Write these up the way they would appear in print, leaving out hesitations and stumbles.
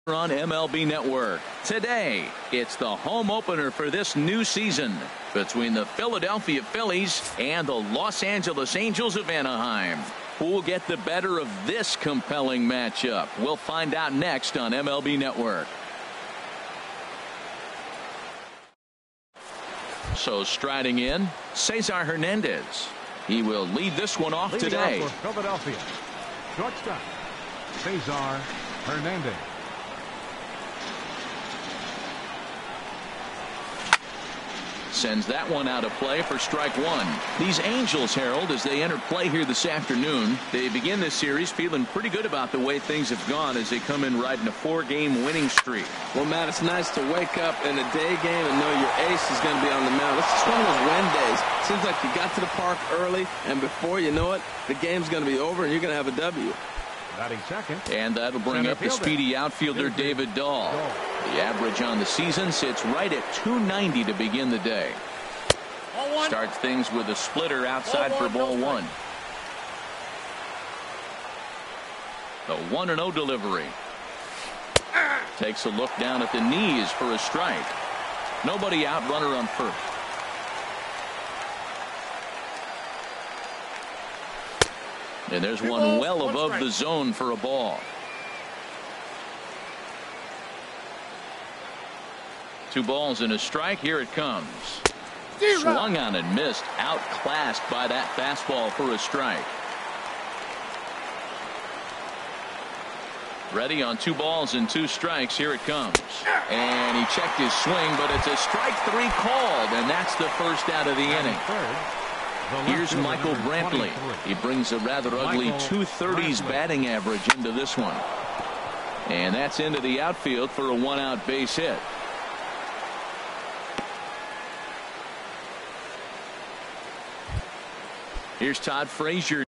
On MLB Network. Today, it's the home opener for this new season between the Philadelphia Phillies and the Los Angeles Angels of Anaheim. Who will get the better of this compelling matchup? We'll find out next on MLB Network. So striding in, Cesar Hernandez. He will lead this one off today. For Philadelphia, shortstop, Cesar Hernandez. Sends that one out of play for strike one. These Angels, Harold, as they enter play here this afternoon, they begin this series feeling pretty good about the way things have gone as they come in riding a 4-game winning streak. Well, Matt, it's nice to wake up in a day game and know your ace is going to be on the mound. This is one of those win days. Seems like you got to the park early, and before you know it, the game's going to be over and you're going to have a W. Batting second. And that'll bring up the speedy outfielder David Dahl. The average on the season sits right at .290 to begin the day. Starts things with a splitter outside for ball one. The 1-0 delivery. Takes a look down at the knees for a strike. Nobody out, runner on first. And there's one well above the zone for a ball. 2 balls and a strike. Here it comes. Swung on and missed. Outclassed by that fastball for a strike. Ready on 2 balls and 2 strikes. Here it comes. And he checked his swing, but it's a strike 3 called, and that's the first out of the inning. Here's Michael Brantley. He brings a rather ugly 230s batting average into this one. And that's into the outfield for a 1-out base hit. Here's Todd Frazier.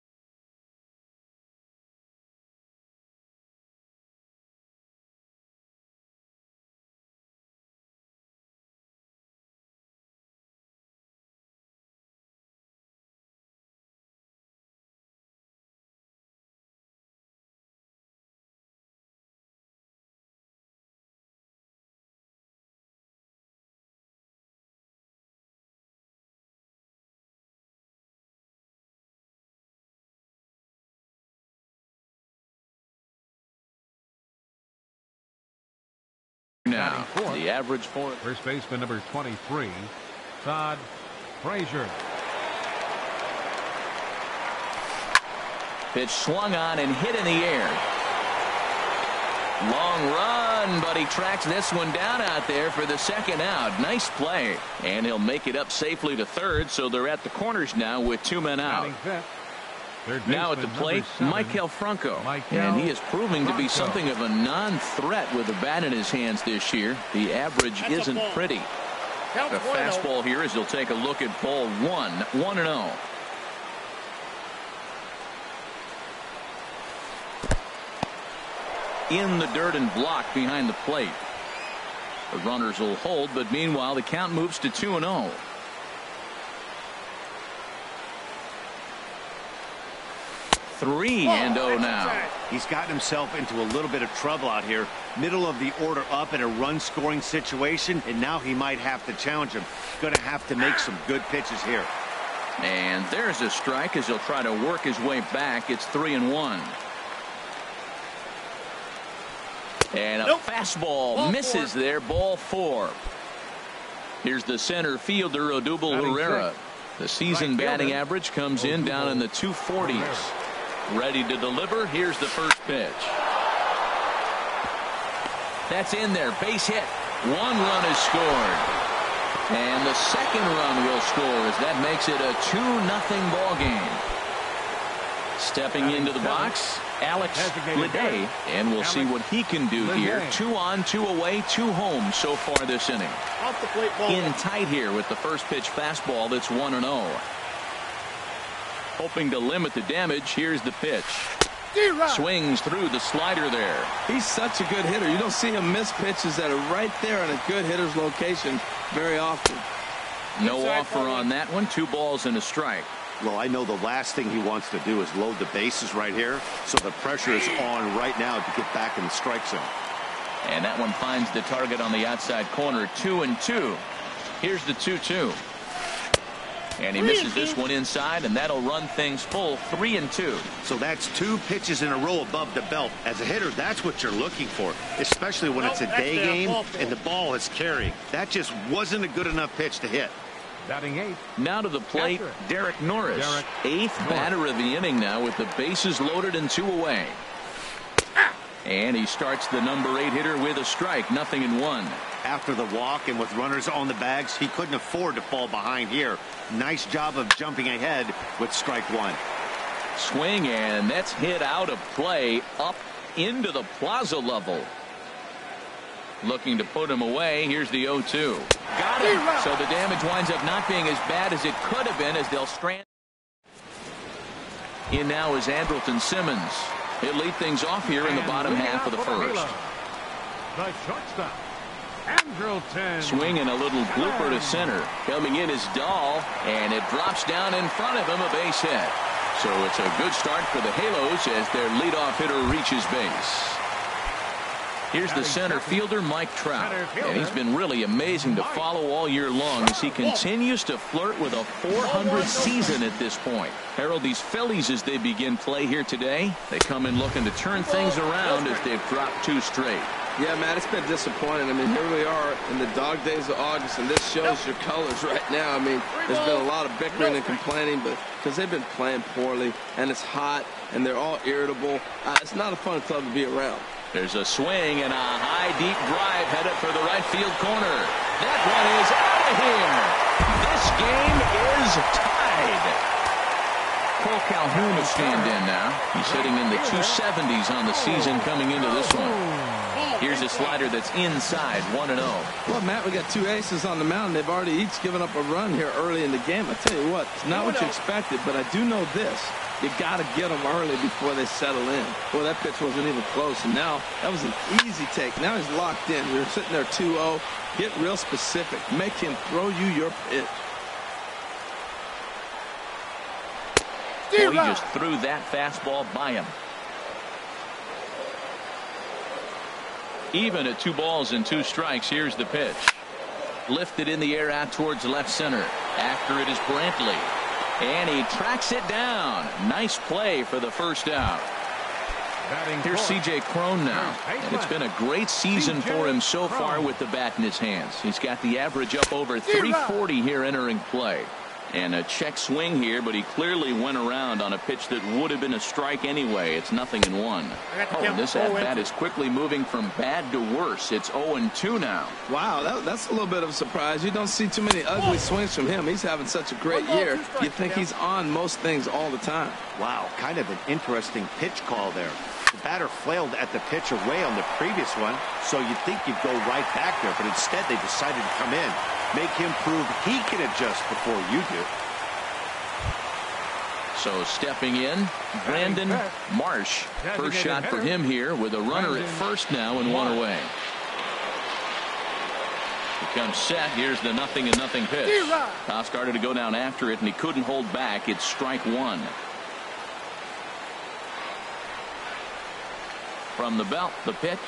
Now, the average for first baseman number 23, Todd Frazier. Pitch swung on and hit in the air. Long run, but he tracks this one down out there for the second out. Nice play. And he'll make it up safely to third, so they're at the corners now with 2 men out. Now at the plate, Maikel Franco. And he is proving to be something of a non-threat with the bat in his hands this year. The average isn't pretty. The fastball here as he'll take a look at ball 1, 1-0. In the dirt and blocked behind the plate. The runners will hold, but meanwhile the count moves to 2-0. 3-0 now. He's gotten himself into a little bit of trouble out here. Middle of the order up in a run scoring situation, and now he might have to challenge him. Going to have to make some good pitches here. And there's a strike as he'll try to work his way back. It's 3-1. And a fastball misses there. Ball 4. Here's the center fielder, Odubel Herrera. The season batting average comes in down in the 240s. Ready to deliver. Here's the first pitch. That's in there. Base hit. 1 run is scored. And the second run will score as that makes it a 2-0 ball game. Stepping into the box, Alex Leday, and we'll see what he can do here. 2 on, 2 away, 2 home so far this inning. In tight here with the first pitch fastball. That's 1-0. Hoping to limit the damage. Here's the pitch. Swings through the slider there. He's such a good hitter. You don't see him miss pitches that are right there in a good hitter's location very often. No offer on that one. 2 balls and a strike. Well, I know the last thing he wants to do is load the bases right here, so the pressure is on right now to get back in the strike zone. And that one finds the target on the outside corner. 2-2. Here's the 2-2. And he misses this one inside, and that'll run things full. 3-2. So that's 2 pitches in a row above the belt. As a hitter, that's what you're looking for, especially when it's a day game and the ball is carrying. That just wasn't a good enough pitch to hit. Batting 8th. Now to the plate, Derek Norris. 8th batter of the inning now with the bases loaded and 2 away. And he starts the number 8 hitter with a strike. 0-1. After the walk and with runners on the bags, he couldn't afford to fall behind here. Nice job of jumping ahead with strike 1. Swing, and that's hit out of play up into the plaza level. Looking to put him away. Here's the 0-2. Got him. So the damage winds up not being as bad as it could have been as they'll strand. In now is Andrelton Simmons. He'll lead things off here in the bottom half of the first. The shortstop, Andrelton. Swing and a little blooper to center. Coming in is Dahl, and it drops down in front of him, a base hit. So it's a good start for the Halos as their leadoff hitter reaches base. Here's the center fielder, Mike Trout. And he's been really amazing to follow all year long as he continues to flirt with a .400 season at this point. Harold, these Phillies, as they begin play here today, they come in looking to turn things around as they've dropped 2 straight. Yeah, man, it's been disappointing. I mean, here we are in the dog days of August, and this shows your colors right now. I mean, there's been a lot of bickering and complaining, but because they've been playing poorly, and it's hot, and they're all irritable. It's not a fun club to be around. There's a swing and a high, deep drive headed for the right field corner. That one is out of here. This game is tied. Cole Calhoun will stand in now. He's hitting in the 270s on the season coming into this one. Here's a slider that's inside, 1-0. Well, Matt, we got 2 aces on the mound. They've already each given up a run here early in the game. I tell you what, it's not what you expected, but I do know this. You got to get them early before they settle in. Boy, that pitch wasn't even close, and now that was an easy take. Now he's locked in. You're sitting there 2-0. Get real specific. Make him throw you your pitch. Well, he just threw that fastball by him. Even at 2 balls and 2 strikes. Here's the pitch. Lifted in the air out towards left center. After it is Brantley. And he tracks it down. Nice play for the first out. Here's C.J. Cron now. And it's been a great season for him so far with the bat in his hands. He's got the average up over 340 here entering play. And a check swing here, but he clearly went around on a pitch that would have been a strike anyway. It's 0-1. Oh, and this at-bat is quickly moving from bad to worse. It's 0-2 now. Wow, that's a little bit of a surprise. You don't see too many ugly swings from him. He's having such a great year. You think he's on most things all the time. Wow, kind of an interesting pitch call there. The batter flailed at the pitch away on the previous one, so you'd think you'd go right back there, but instead they decided to come in. Make him prove he can adjust before you do. So stepping in, Brandon Marsh. First shot for him here with a runner at first now and 1 away. He comes set. Here's the 0-0 pitch. Now started to go down after it, and he couldn't hold back. It's strike 1. From the belt, the pitch.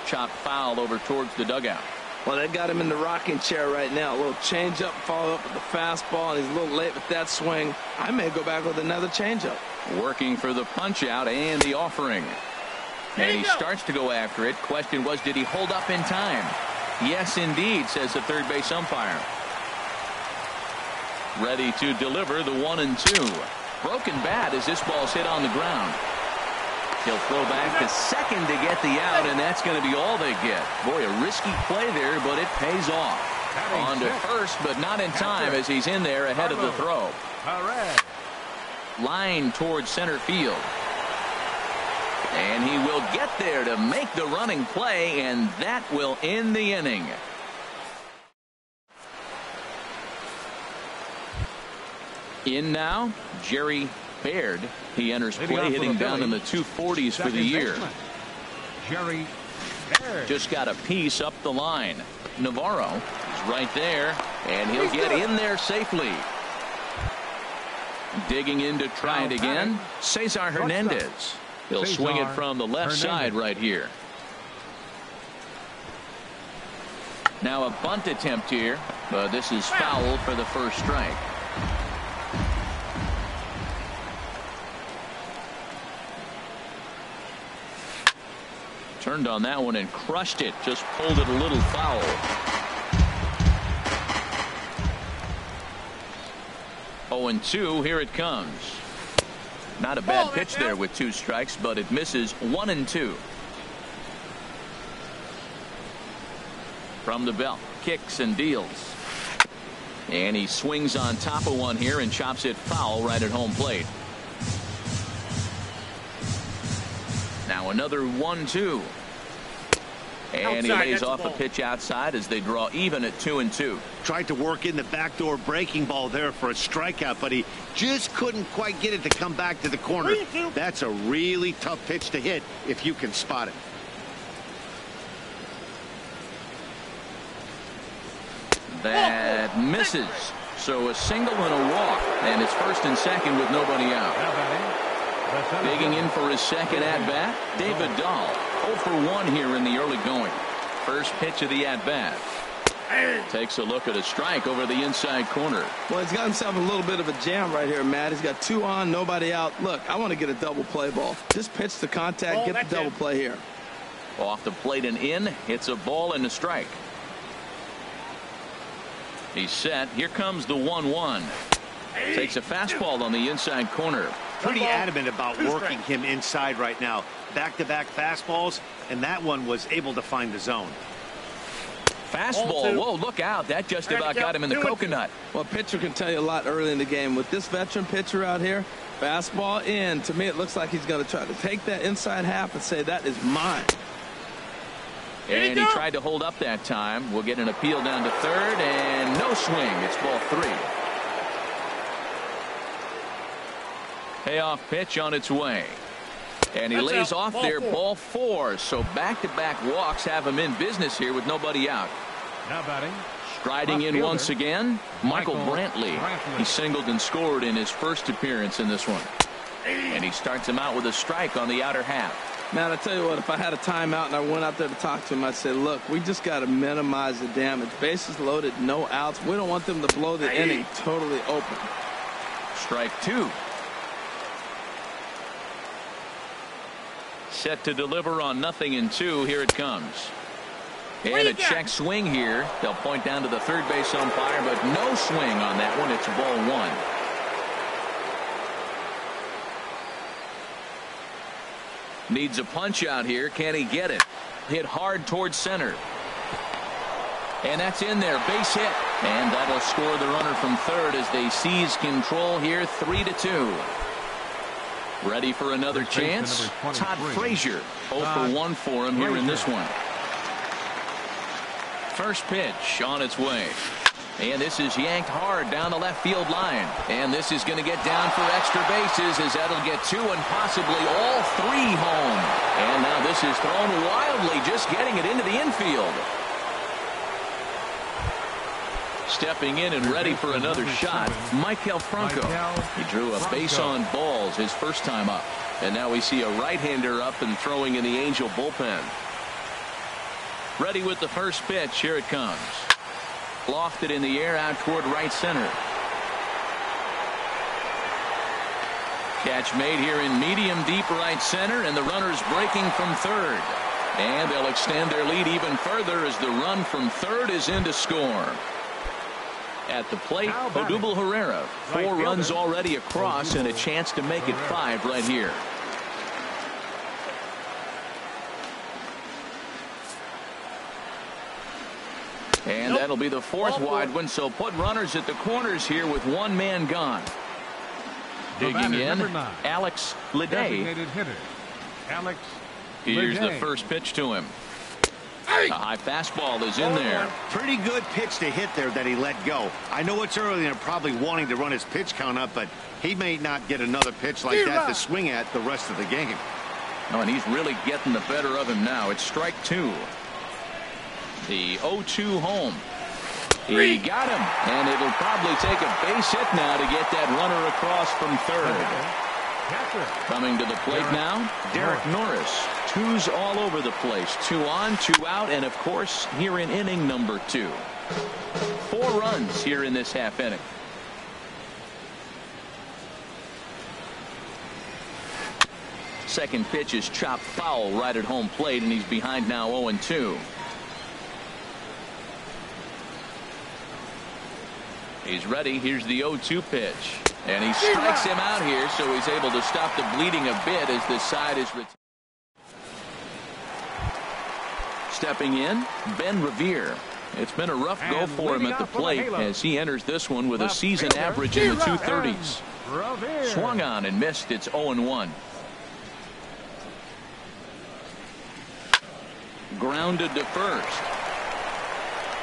Chopped foul over towards the dugout. Well, they got him in the rocking chair right now. A little changeup, follow up with the fastball, and he's a little late with that swing. I may go back with another changeup. Working for the punch out and the offering. And he starts to go after it. Question was, did he hold up in time? Yes, indeed, says the third base umpire. Ready to deliver the 1-2. Broken bat as this ball's hit on the ground. He'll throw back to second to get the out, and that's going to be all they get. Boy, a risky play there, but it pays off. On to first, but not in time as he's in there ahead of the throw. Line towards center field. And he will get there to make the running play, and that will end the inning. In now, Jerry Baird. He enters play hitting down in the 240s for the year. Jerry Baird. Just got a piece up the line. Navarro is right there, and he'll get in there safely. Digging in to try it again. Cesar Hernandez. He'll swing it from the left side right here. Now a bunt attempt here, but this is foul for the first strike. Turned on that one and crushed it. Just pulled it a little foul. Oh, and 2. Here it comes. Not a bad pitch there with 2 strikes, but it misses 1 and 2. From the belt, kicks and deals. And he swings on top of one here and chops it foul right at home plate. Now another 1-2. And he lays off a pitch outside as they draw even at 2 and 2. Tried to work in the backdoor breaking ball there for a strikeout, but he just couldn't quite get it to come back to the corner. That's a really tough pitch to hit if you can spot it. That misses. So a single and a walk. And it's first and second with nobody out. Digging in for his second at-bat, David Dahl. 0 for 1 here in the early going. First pitch of the at-bat. Takes a look at a strike over the inside corner. Well, he's got himself a little bit of a jam right here, Matt. He's got 2 on, nobody out. Look, I want to get a double play ball. Just pitch the contact, get the double play here. Off the plate and in. It's a ball and a strike. He's set. Here comes the 1-1. Takes a fastball on the inside corner. Pretty adamant about working him inside right now. Back-to-back fastballs, and that one was able to find the zone. Fastball. Whoa, look out. That just about got him in the coconut. Well, a pitcher can tell you a lot early in the game. With this veteran pitcher out here, fastball in. To me, it looks like he's going to try to take that inside half and say, that is mine. And he tried to hold up that time. We'll get an appeal down to third, and no swing. It's ball 3. Payoff pitch on its way. And he lays off there, ball 4. So back-to-back walks have him in business here with nobody out. Now batting. Striding in once again, Michael Brantley. He singled and scored in his first appearance in this one. And he starts him out with a strike on the outer half. Man, I tell you what, if I had a timeout and I went out there to talk to him, I'd say, look, we just got to minimize the damage. Bases loaded, no outs. We don't want them to blow the inning totally open. Strike 2. Set to deliver on 0-2. Here it comes. And a check swing here. They'll point down to the third base umpire, but no swing on that one. It's ball 1. Needs a punch out here. Can he get it? Hit hard towards center. And that's in there. Base hit. And that'll score the runner from third as they seize control here. 3-2. Ready for another chance. Todd Frazier. 0 for 1 for him here in this one. First pitch on its way. And this is yanked hard down the left field line. And this is going to get down for extra bases as that'll get 2 and possibly all 3 home. And now this is thrown wildly, just getting it into the infield. Stepping in and ready for another shot, Maikel Franco. He drew a base on balls his first time up. And now we see a right-hander up and throwing in the Angel bullpen. Ready with the first pitch. Here it comes. Lofted in the air out toward right center. Catch made here in medium deep right center, and the runner's breaking from third. And they'll extend their lead even further as the run from third is in to score. At the plate, Odubel Herrera. 4 runs already across and a chance to make it 5 right here. And that'll be the 4th wide one, so put runners at the corners here with 1 man gone. Digging in, Alex Leday. Here's the first pitch to him. A high fastball is in there. Pretty good pitch to hit there that he let go. I know it's early and probably wanting to run his pitch count up, but he may not get another pitch like that to swing at the rest of the game. Oh, and he's really getting the better of him now. It's strike 2. The 0-2 home. He got him, and it'll probably take a base hit now to get that runner across from third. Coming to the plate now, Derek Norris. Twos all over the place. 2 on, 2 out, and of course here in inning number 2. 4 runs here in this half inning. Second pitch is chopped foul right at home plate, and he's behind now 0-2. He's ready. Here's the 0-2 pitch. And he strikes him out here, so he's able to stop the bleeding a bit as this side is retired. Stepping in, Ben Revere. It's been a rough go for him at the plate as he enters this one with a season average in the 230s. Swung on and missed. It's 0-1. Grounded to first.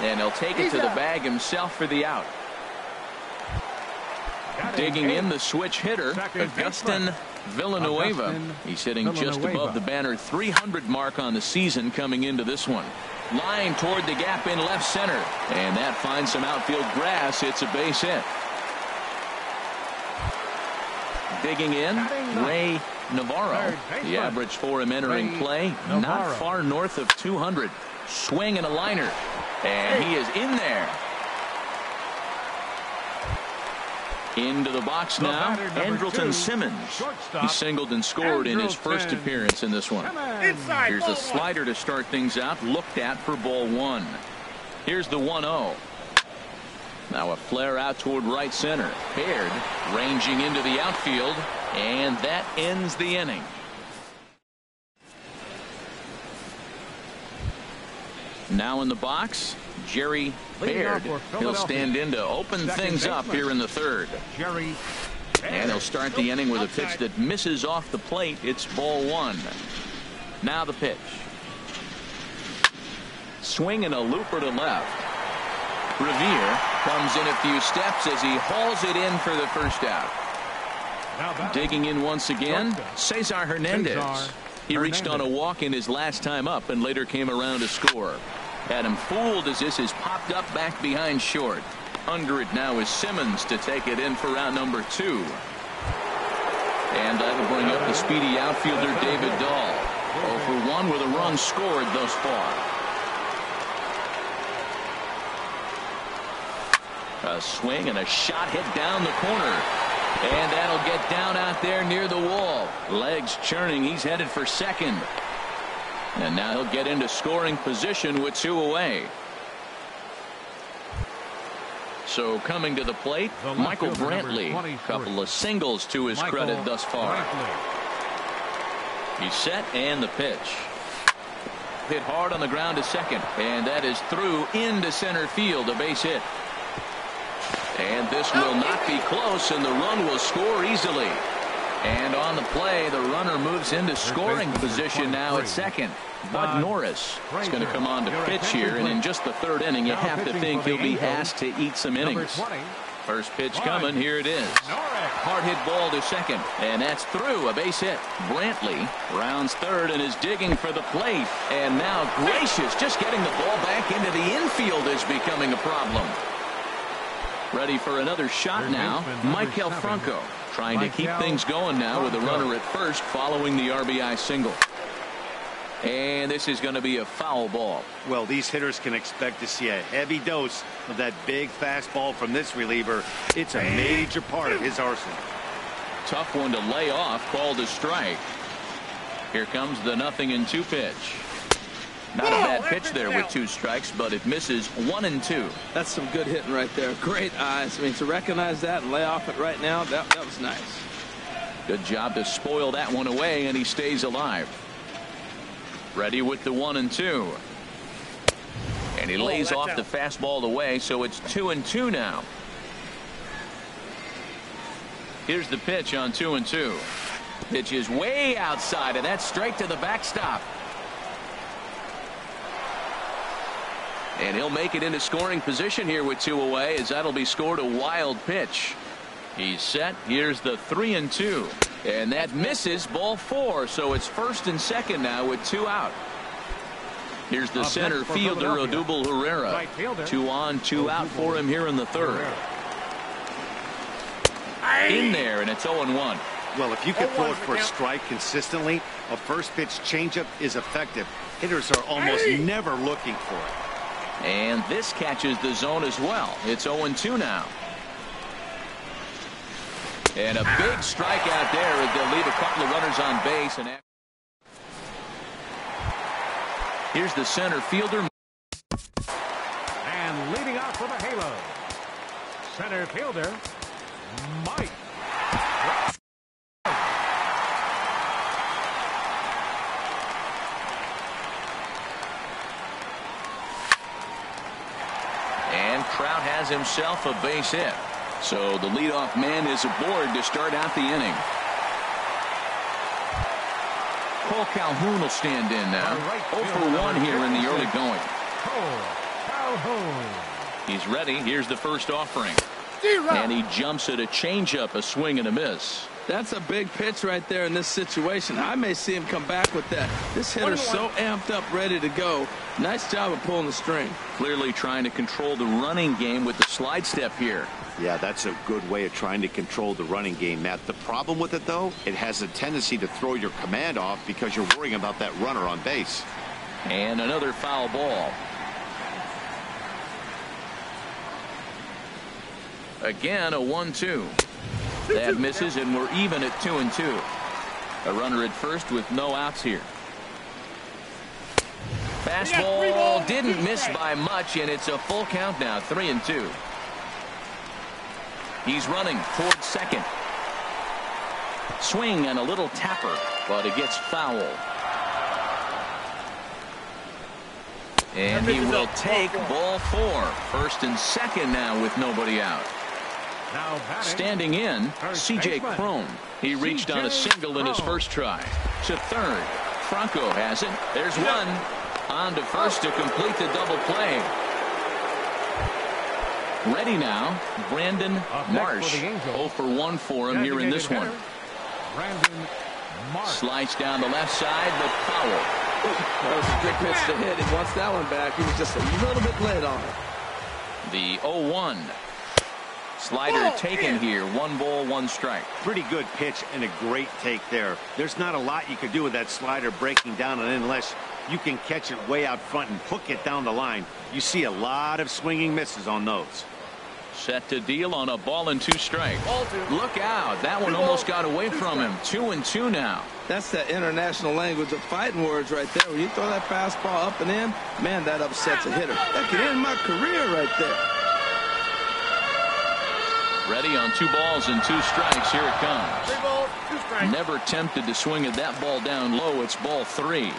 And he'll take it to the bag himself for the out. Digging in, the switch hitter, Augustin Villanueva. He's hitting just above the banner 300 mark on the season coming into this one. Line toward the gap in left center. And that finds some outfield grass. It's a base hit. Digging in, Ray Navarro. The average for him entering play, not far north of 200. Swing and a liner. And he is in there. Into the box now, Andrelton Simmons. He singled and scored in his first appearance in this one. Here's the slider to start things out, looked at for ball 1. Here's the 1-0. Now a flare out toward right center. Baird ranging into the outfield, and that ends the inning. Now in the box, Jerry Baird. He'll stand in to open things up here in the third. And he'll start the inning with a pitch that misses off the plate. It's ball 1. Now the pitch. Swing and a looper to left. Revere comes in a few steps as he hauls it in for the first out. Digging in once again, Cesar Hernandez. He reached on a walk in his last time up and later came around to score. Had him fooled as this is popped up back behind short. Under it now is Simmons to take it in for round number 2. And that'll bring up the speedy outfielder David Dahl. 0 for 1 with a run scored thus far. A swing and a shot hit down the corner. And that'll get down out there near the wall. Legs churning. He's headed for second. And now he'll get into scoring position with 2 away. So coming to the plate, Michael Brantley. Couple of singles to his credit thus far. He's set and the pitch. Hit hard on the ground to second. And that is through into center field, a base hit. And this will not be close, and the run will score easily. And on the play, the runner moves into scoring position now at second. Bud Norris is going to come on to pitch here, and in just the third inning, you have to think he'll be asked to eat some innings. First pitch coming, here it is. Hard hit ball to second, and that's through, a base hit. Brantley rounds third and is digging for the plate. And now Gracious, just getting the ball back into the infield is becoming a problem. Ready for another shot now, Michael Franco. Trying to keep things going now with a runner at first following the RBI single. And this is going to be a foul ball. Well, these hitters can expect to see a heavy dose of that big fastball from this reliever. It's a major part of his arsenal. Tough one to lay off, called a strike. Here comes the 0-2 pitch. Not a bad pitch there with 2 strikes, but it misses 1-2. That's some good hitting right there. Great eyes. I mean, to recognize that and lay off it right now, that was nice. Good job to spoil that one away, and he stays alive. Ready with the 1-2. And he lays off the fastball away, so it's 2-2 now. Here's the pitch on 2-2. Pitch is way outside, and that's straight to the backstop. And he'll make it into scoring position here with 2 away, as that'll be scored a wild pitch. He's set. Here's the 3-2. And that misses, ball 4. So it's first and second now with 2 out. Here's the center fielder, Odubel Herrera. 2 on, 2 out for him here in the third. In there, and it's 0-1. Well, if you can throw it for a strike consistently, a first pitch changeup is effective. Hitters are almost never looking for it. And this catches the zone as well. It's 0-2 now. And a big strikeout there as they'll leave a couple of runners on base. And here's the center fielder. And leading off for the Halo, center fielder, Mike. And Trout has himself a base hit. So the leadoff man is aboard to start out the inning. Cole Calhoun will stand in now. 0 for 1 here in the early going. Cole Calhoun. He's ready. Here's the first offering. And he jumps at a changeup, a swing and a miss. That's a big pitch right there in this situation. I may see him come back with that. This hitter's so amped up, ready to go. Nice job of pulling the string. Clearly trying to control the running game with the slide step here. Yeah, that's a good way of trying to control the running game, Matt. The problem with it, though, it has a tendency to throw your command off because you're worrying about that runner on base. And another foul ball. Again, a 1-2. That misses, and we're even at 2-2. A runner at first with no outs here. Fastball didn't miss by much, and it's a full count now, 3-2. He's running towards second. Swing and a little tapper, but it gets foul. And he will take ball 4. First and second now with nobody out. Now standing in, C.J. Cron. He reached on a single in his first try. To third. Franco has it. There's one. On to first to complete the double play. Ready now, Brandon Marsh. 0 for 1 for him here in this one. Brandon Marsh. Slice down the left side, but foul. That was a good pitch to hit. He wants that one back. He was just a little bit late on it. The 0-1. Slider taken here. 1 ball, 1 strike. Pretty good pitch and a great take there. There's not a lot you can do with that slider breaking down and unless you can catch it way out front and hook it down the line. You see a lot of swinging misses on those. Set to deal on a ball and 2 strikes. Look out. That one almost got away from him. 2-2 now. That's that international language of fighting words right there. When you throw that fastball up and in, man, that upsets a hitter. That could end my career right there. Ready on 2 balls and 2 strikes. Here it comes. 3 balls, 2 strikes. Never tempted to swing at that ball down low. It's ball 3.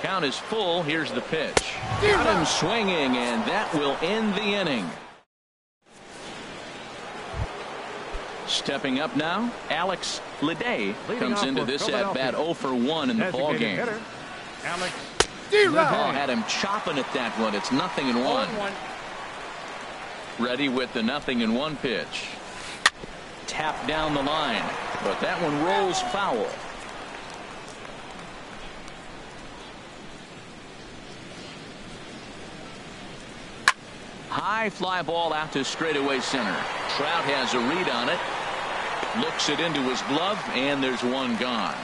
Count is full. Here's the pitch. Got him swinging, and that will end the inning. Stepping up now, Alex Leday comes into this at bat 0 for 1 in the ball game. Alex Leday had him chopping at that one. It's 0-1. Ready with the 0-1 pitch. Tap down the line, but that one rolls foul. High fly ball out to straightaway center. Trout has a read on it. Looks it into his glove, and there's one gone.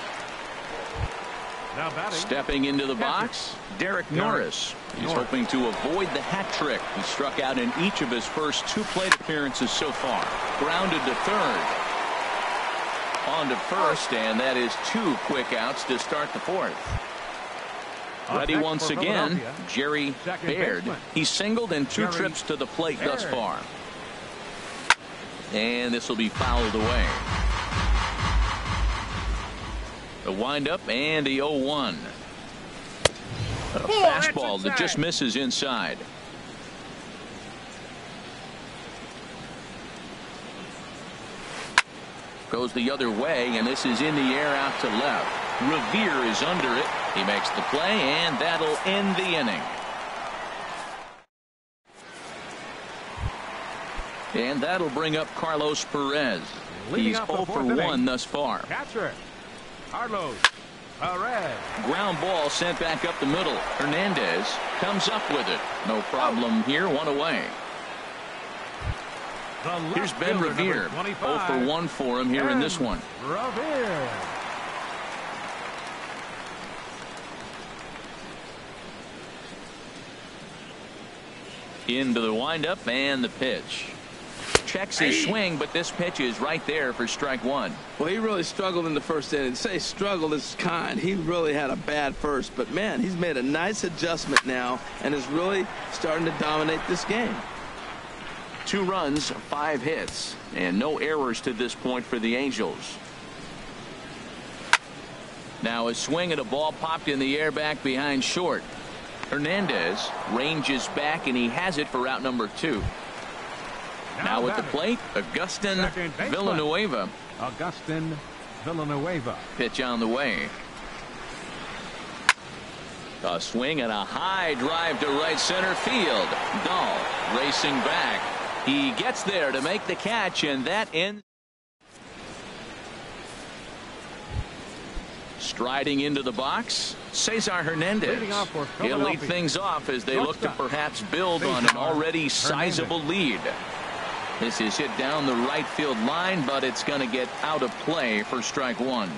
now batting. Stepping into the box, Derek Norris. He's hoping to avoid the hat trick. He struck out in each of his first 2 plate appearances so far. Grounded to third. On to first, and that is 2 quick outs to start the 4th. Ready once again, Jerry Baird. He's singled in 2 trips to the plate thus far. And this will be fouled away. The windup and the 0-1. A fastball that just misses inside. Goes the other way, and this is in the air out to left. Revere is under it. He makes the play, and that'll end the inning. And that'll bring up Carlos Perez. He's 0 for 1 thus far. Catcher Carlos Perez. Ground ball sent back up the middle. Hernandez comes up with it. No problem here. 1 away. Here's Ben Revere. 0 for 1 for him here in this one. Revere. Into the windup and the pitch. Checks his swing, but this pitch is right there for strike one. Well, he really struggled in the first inning. To say struggled is kind. He really had a bad first. But, man, he's made a nice adjustment now and is really starting to dominate this game. 2 runs, 5 hits, and no errors to this point for the Angels. Now a swing at a ball popped in the air back behind short. Hernandez ranges back, and he has it for out number 2. Now at the plate, Agustin Villanueva. Agustin Villanueva. Pitch on the way. A swing and a high drive to right center field. Dahl racing back. He gets there to make the catch, and that ends. Striding into the box, Cesar Hernandez. He'll lead things off as they look to perhaps build on an already sizable lead. This is hit down the right field line, but it's going to get out of play for strike one.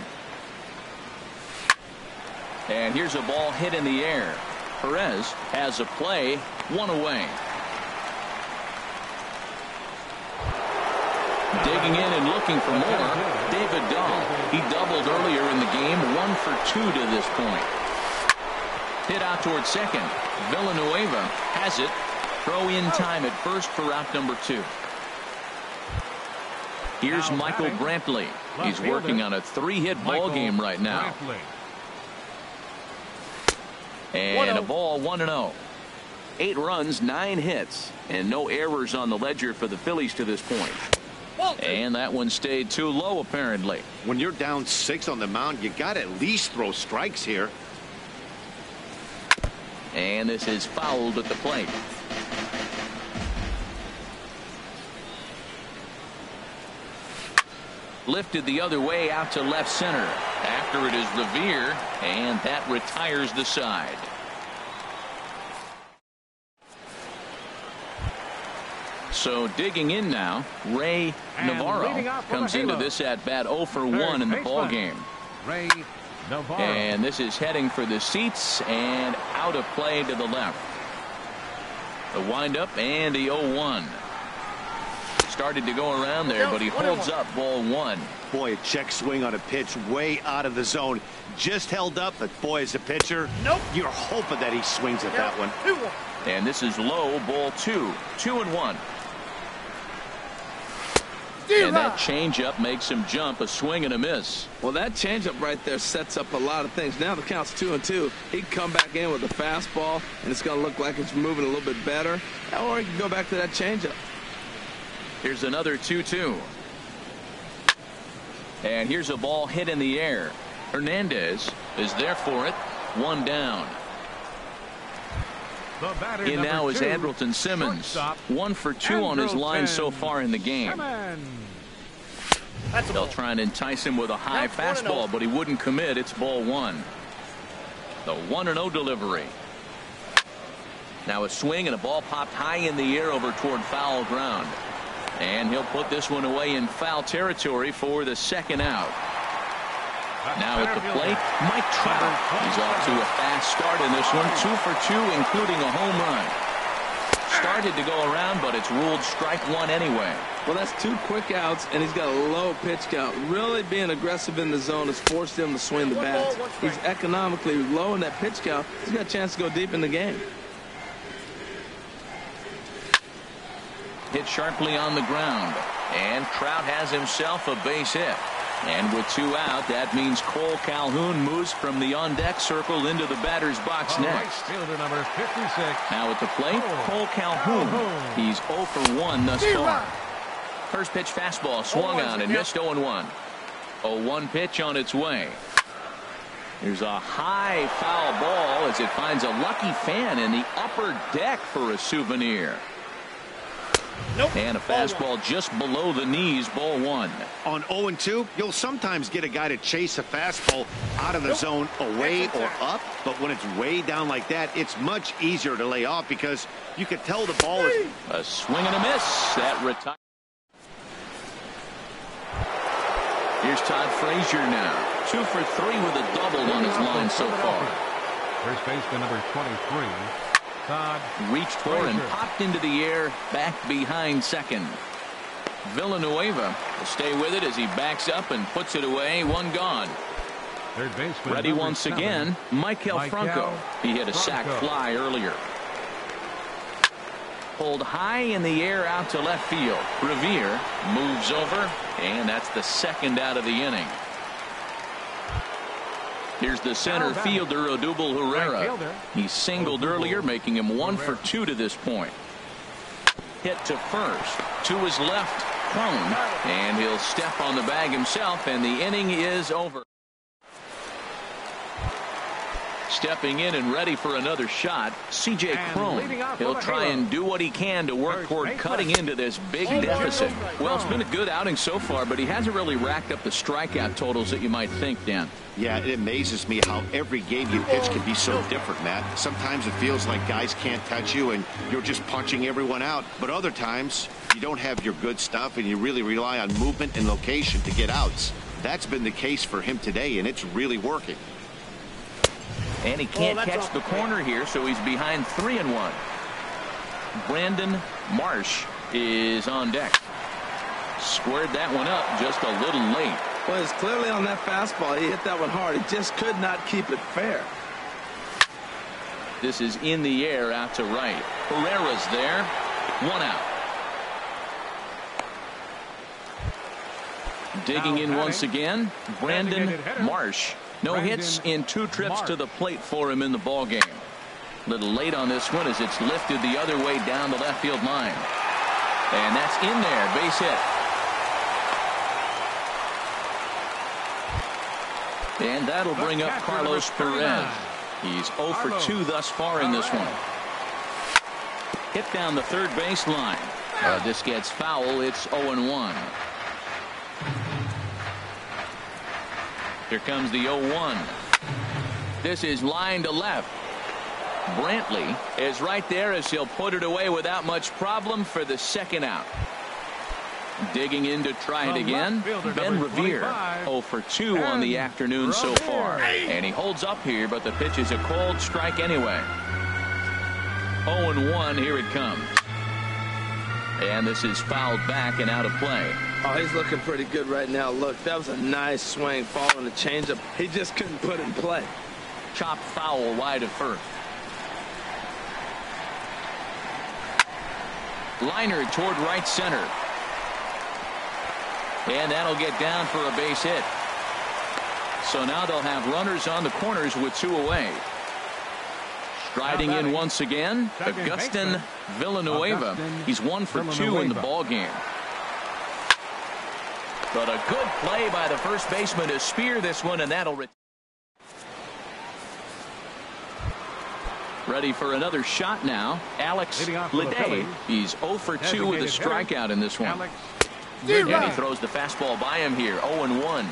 And here's a ball hit in the air. Perez has a play, 1 away. Digging in and looking for more, David Dahl. He doubled earlier in the game, 1 for 2 to this point. Hit out towards second. Villanueva has it. Throw in time at first for out number 2. Here's Michael Brantley. He's working on a 3-hit ball game right now. And a ball, 1-0. 8 runs, 9 hits, and no errors on the ledger for the Phillies to this point. And that one stayed too low, apparently. When you're down 6 on the mound, you got to at least throw strikes here. And this is fouled at the plate. Lifted the other way out to left center. After it is Revere, and that retires the side. So digging in now, Ray Navarro comes into this at bat 0 for 1 in the ball game. Ray Navarro. And this is heading for the seats and out of play to the left. The windup and the 0-1. Started to go around there, but he holds up ball 1. Boy, a check swing on a pitch way out of the zone. Just held up, but boy, as a pitcher, you're hoping that he swings at that one. And this is low, ball 2. 2-1. And that changeup makes him jump, a swing and a miss. Well, that changeup right there sets up a lot of things. Now the count's 2-2. He can come back in with a fastball, and it's going to look like it's moving a little bit better. Or he can go back to that changeup. Here's another 2-2. And here's a ball hit in the air. Hernandez is there for it. 1 down. In now is Andrelton Simmons. 1 for 2 on his line so far in the game. They'll try and entice him with a high fastball, but he wouldn't commit. It's ball 1. The 1-0 delivery. Now a swing and a ball popped high in the air over toward foul ground. And he'll put this one away in foul territory for the 2nd out. Now at the plate, Mike Trout. He's off to a fast start in this one. 2 for 2, including a home run. Started to go around, but it's ruled strike 1 anyway. Well, that's 2 quick outs, and he's got a low pitch count. Really being aggressive in the zone has forced him to swing the bat. He's economically low in that pitch count. He's got a chance to go deep in the game. Hit sharply on the ground, and Trout has himself a base hit. And with 2 out, that means Cole Calhoun moves from the on-deck circle into the batter's box next. Fielder number 56. Now at the plate, Cole Calhoun. He's 0 for 1 thus far. First pitch fastball swung on and missed 0-1. 0-1 pitch on its way. There's a high foul ball as it finds a lucky fan in the upper deck for a souvenir. And a fastball just below the knees, ball 1. On 0-2, you'll sometimes get a guy to chase a fastball out of the zone away or up, but when it's way down like that, it's much easier to lay off because you can tell the ball is a swing and a miss. That retires. Here's Todd Frazier now. 2 for 3 with a double on his line so far. First baseman number 23, Todd reached for Frazier. and popped into the air back behind second. Villanueva will stay with it as he backs up and puts it away. 1 gone. Third baseman Ready number once 7, again, Michael Franco. He hit a sac fly earlier. Pulled high in the air out to left field. Revere moves over, and that's the second out of the inning. Here's the center fielder, Odubel Herrera. He singled earlier, making him 1 for 2 to this point. Hit to first. To his left, Crone, and he'll step on the bag himself, and the inning is over. Stepping in and ready for another shot, C.J. Crone. He'll try and do what he can to work toward cutting into this big deficit. Well, it's been a good outing so far, but he hasn't really racked up the strikeout totals that you might think, Dan. Yeah, it amazes me how every game you pitch can be so different, Matt. Sometimes it feels like guys can't touch you and you're just punching everyone out. But other times, you don't have your good stuff and you really rely on movement and location to get outs. That's been the case for him today, and it's really working. And he can't catch the corner here, so he's behind 3-1. Brandon Marsh is on deck. Squared that one up just a little late. Well, it's clearly on that fastball. He hit that one hard. He just could not keep it fair. This is in the air out to right. Herrera's there. 1 out. Digging in once again, Brandon Marsh. No hits in 2 trips to the plate for him in the ball game. Little late on this one as it's lifted the other way down the left field line. And that's in there. Base hit. And that'll bring up Carlos Perez. He's 0 for 2 thus far in this one. Hit down the third base line. This gets foul. It's 0-1. Here comes the 0-1. This is line to left. Brantley is right there as he'll put it away without much problem for the second out. Digging in to try it again. Ben Revere 0 for 2 on the afternoon so far. And he holds up here, but the pitch is a cold strike anyway. 0-1. Here it comes. And this is fouled back and out of play. Oh, he's looking pretty good right now. Look, that was a nice swing, following the changeup. He just couldn't put it in play. Chopped foul wide of first. Liner toward right center. And that'll get down for a base hit. So now they'll have runners on the corners with 2 away. Striding in once again, Agustin Villanueva. He's 1 for 2 in the ball game. But a good play by the first baseman to spear this one, and that'll ready for another shot now. Alex Lede. He's 0 for 2 with a strikeout in this one. And he throws the fastball by him here. 0-1.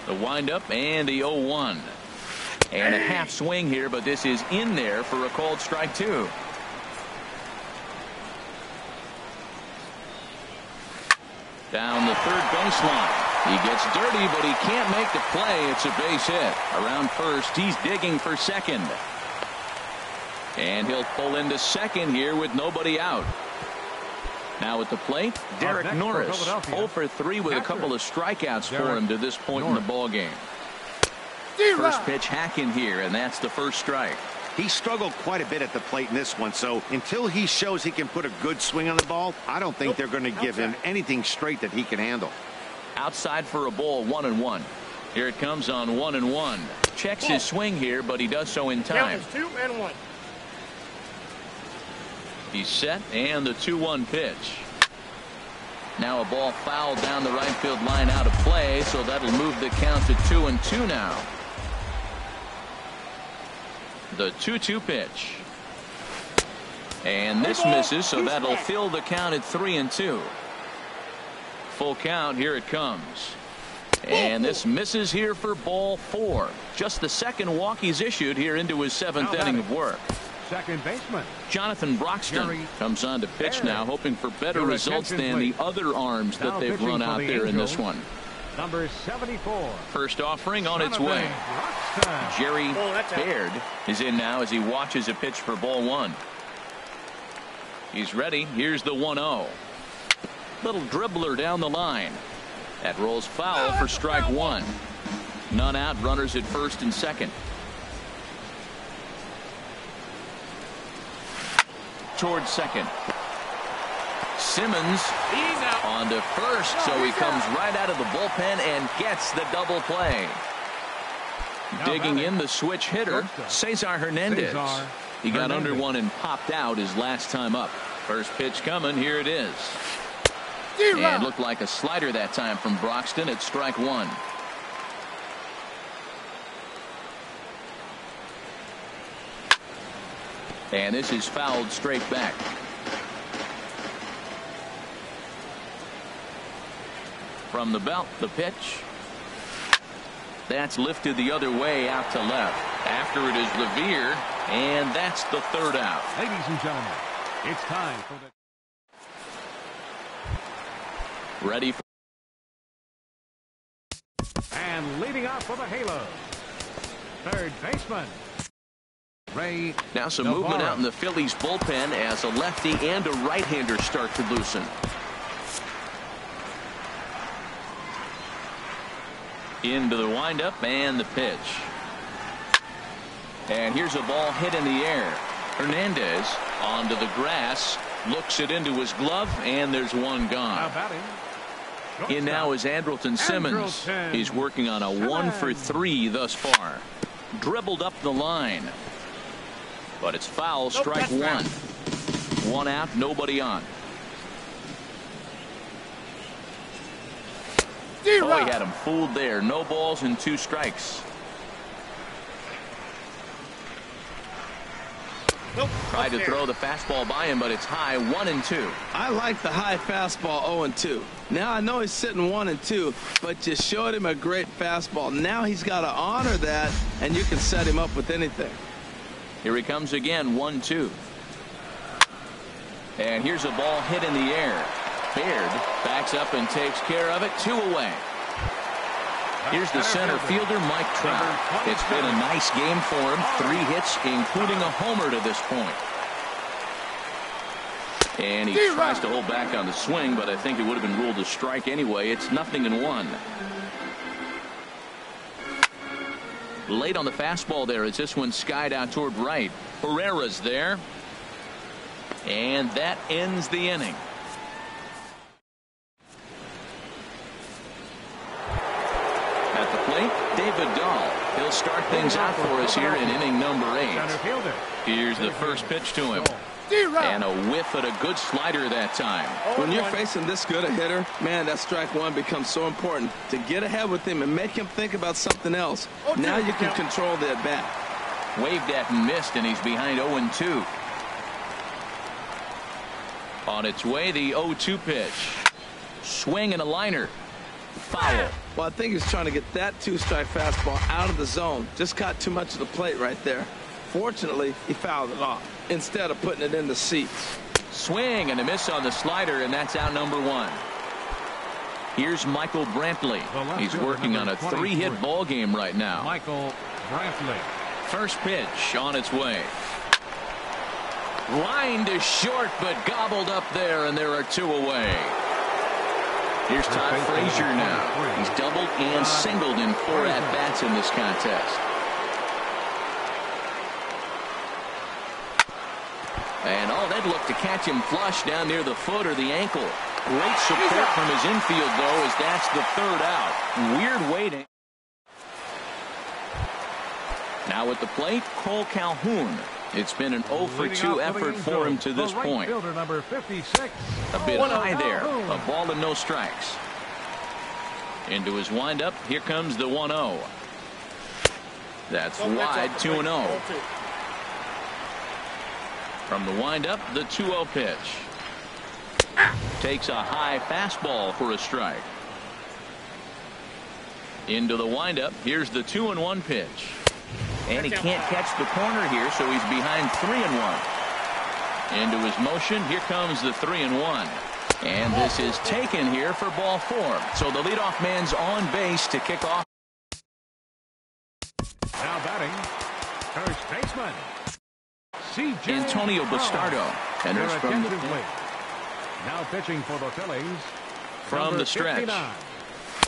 The windup and the 0-1. And a half swing here, but this is in there for a called strike 2. Down the third baseline. He gets dirty, but he can't make the play. It's a base hit. Around first, he's digging for second. And he'll pull into second here with nobody out. Now at the plate, Derek Norris. 0 for 3 with a couple of strikeouts for him to this point in the ball game. First pitch hacking here, and that's the first strike. He struggled quite a bit at the plate in this one, so until he shows he can put a good swing on the ball, I don't think they're going to give him anything straight that he can handle. Outside for a ball, 1-1. Here it comes on 1-1. Checks his swing here, but he does so in time. 2-1. He's set, and the 2-1 pitch. Now a ball fouled down the right field line out of play, so that'll move the count to 2-2 now. The 2-2 pitch. And this misses, so that'll fill the count at 3-2. Full count, here it comes. And this misses here for ball 4. Just the second walk he's issued here into his 7th inning of work. second baseman. Jonathan Broxton comes on to pitch now, hoping for better results than the other arms that they've run out there in this one. Number 74. First offering on its way. Jerry Baird is in now as he watches a pitch for ball one. He's ready. Here's the 1-0. Little dribbler down the line. That rolls foul for strike one. None out, runners at first and second. Towards second. Simmons on to first, so he comes right out of the bullpen and gets the double play. Digging in the switch hitter, Cesar Hernandez. He got under one and popped out his last time up. First pitch coming, here it is. And looked like a slider that time from Broxton at strike one. And this is fouled straight back. From the belt, the pitch. That's lifted the other way out to left. After it is Revere, and that's the third out. Ladies and gentlemen, it's time for the... Ready for... And leading off for the Halos, third baseman, Ray. Now some movement out in the Phillies bullpen as a lefty and a right-hander start to loosen. Into the windup and the pitch. And here's a ball hit in the air. Hernandez onto the grass, looks it into his glove, and there's one gone. In now is Andrelton Simmons. He's working on a 1-for-3 thus far. Dribbled up the line. But it's foul, strike one. One out, nobody on. Oh, he had him fooled there. No balls and 2 strikes. Tried to throw the fastball by him, but it's high, 1-2. I like the high fastball 0-2. Now I know he's sitting 1-2, but you showed him a great fastball. Now he's got to honor that, and you can set him up with anything. Here he comes again, 1-2. And here's a ball hit in the air. Baird backs up and takes care of it. 2 away. Here's the center fielder, Mike Trout. It's been a nice game for him. 3 hits, including a homer to this point. And he tries to hold back on the swing, but I think it would have been ruled a strike anyway. It's 0-1. Late on the fastball there as this one skied out toward right. Herrera's there. And that ends the inning. At the plate, David Dahl. He'll start things out for us here in inning number 8. Here's the first pitch to him. And a whiff at a good slider that time. When you're facing this good a hitter, man, that strike one becomes so important. To get ahead with him and make him think about something else. Now you can control the at-bat. Waved at and missed, and he's behind 0-2. On its way, the 0-2 pitch. Swing and a liner. Foul. Well, I think he's trying to get that 2-strike fastball out of the zone. Just caught too much of the plate right there. Fortunately, he fouled it off instead of putting it in the seats. Swing and a miss on the slider, and that's out number 1. Here's Michael Brantley. He's working on a 3-hit ball game right now. Michael Brantley. First pitch on its way. Line to short, but gobbled up there, and there are 2 away. Here's Todd Frazier now. He's doubled and singled in 4 at-bats in this contest. And they'd look to catch him flush down near the foot or the ankle. Great support from his infield, though, as that's the 3rd out. Weird waiting. Now at the plate, Cole Calhoun. It's been an 0-for-2 effort for him to this point. Number 56. A bit high there. A ball and no strikes. Into his windup. Here comes the 1-0. That's wide, 2-0. From the windup, the 2-0 pitch. Takes a high fastball for a strike. Into the windup. Here's the 2-1 pitch. And he can't catch the corner here, so he's behind 3-1. Into his motion, here comes the 3-1. And this is taken here for ball 4. So the leadoff man's on base to kick off. Now batting, first baseman, C.J. Antonio Bastardo enters from the now pitching for the Phillies from the stretch. 59.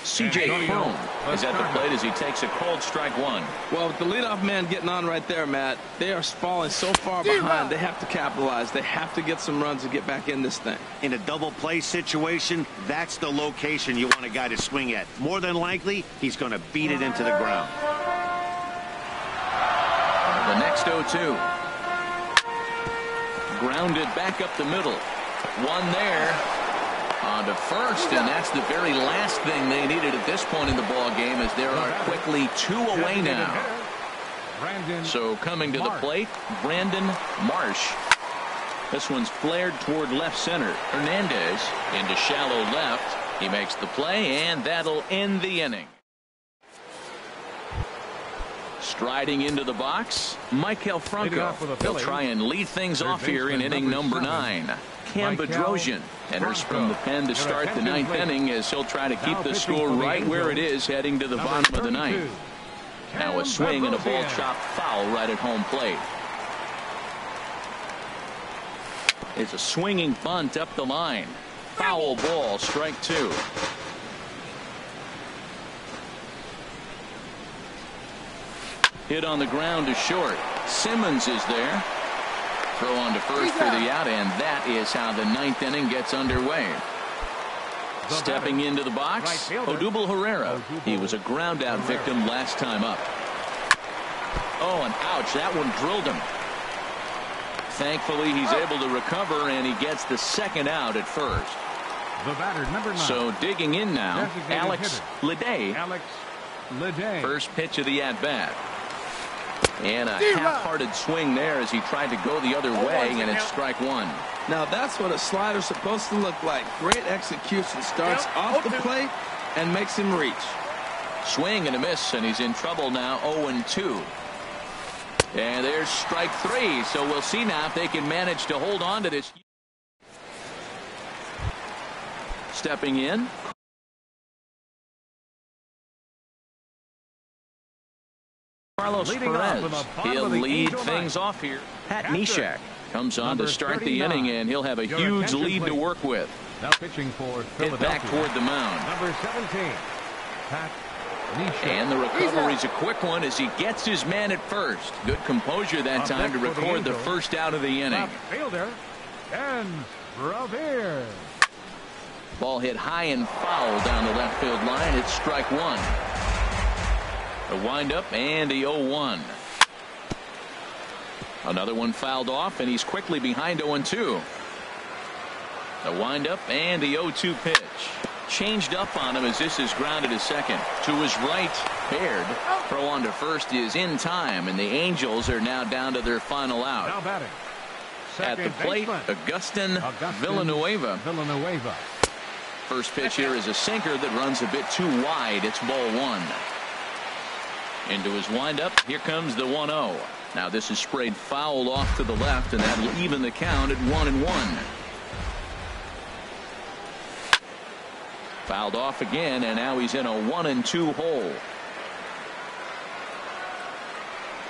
C.J. Cron is at the plate as he takes a cold strike one. Well, with the leadoff man getting on right there, Matt, they are falling so far behind. They have to capitalize. They have to get some runs to get back in this thing. In a double play situation, that's the location you want a guy to swing at. More than likely, he's going to beat it into the ground. The next 0-2. Grounded back up the middle. One there. On to first, and that's the very last thing they needed at this point in the ball game, as there are quickly 2 away now. So coming to the plate, Brandon Marsh. This one's flared toward left center. Hernandez into shallow left. He makes the play, and that'll end the inning. Striding into the box, Michael Franco. He'll try and lead things off here in inning number 9. Cam Bedrosian enters from the pen to start the 9th inning, as he'll try to keep the score right where it is heading to the bottom of the 9th. Now a swing and a ball chopped foul right at home plate. It's a swinging bunt up the line. Foul ball, strike 2. Hit on the ground to short. Simmons is there. Throw on to first for the out, and that is how the 9th inning gets underway. Stepping into the box, Odubel Herrera. He was a ground out victim last time up. Oh, and ouch, that one drilled him. Thankfully, he's able to recover, and he gets the second out at first. The batter, number 9. So digging in now, Alex Leday. First pitch of the at-bat. And a half-hearted swing there as he tried to go the other way, and it's strike 1. Now that's what a slider's supposed to look like. Great execution. Starts off the plate and makes him reach. Swing and a miss, and he's in trouble now. 0-2. And there's strike 3. So we'll see now if they can manage to hold on to this. Stepping in, Carlos Perez. He'll lead things off here. Pat Neshek comes on to start the inning, and he'll have a huge lead to work with. Now pitching for Hit back toward the mound. Number 17, Pat Neshek. And the recovery's a quick one as he gets his man at first. Good composure that time to record the first out of the inning. Fielder and Revere. Ball hit high and foul down the left field line. It's strike 1. A windup and a 0-1. Another one fouled off, and he's quickly behind 0-2. A windup and a 0-2 pitch. Changed up on him as this is grounded to second. To his right, Baird. Throw on to first is in time, and the Angels are now down to their final out. Now batting. At the plate, Agustin Villanueva. First pitch here is a sinker that runs a bit too wide. It's ball 1. Into his windup, here comes the 1-0. Now this is sprayed foul off to the left, and that'll even the count at 1-1. Fouled off again, and now he's in a 1-2 hole.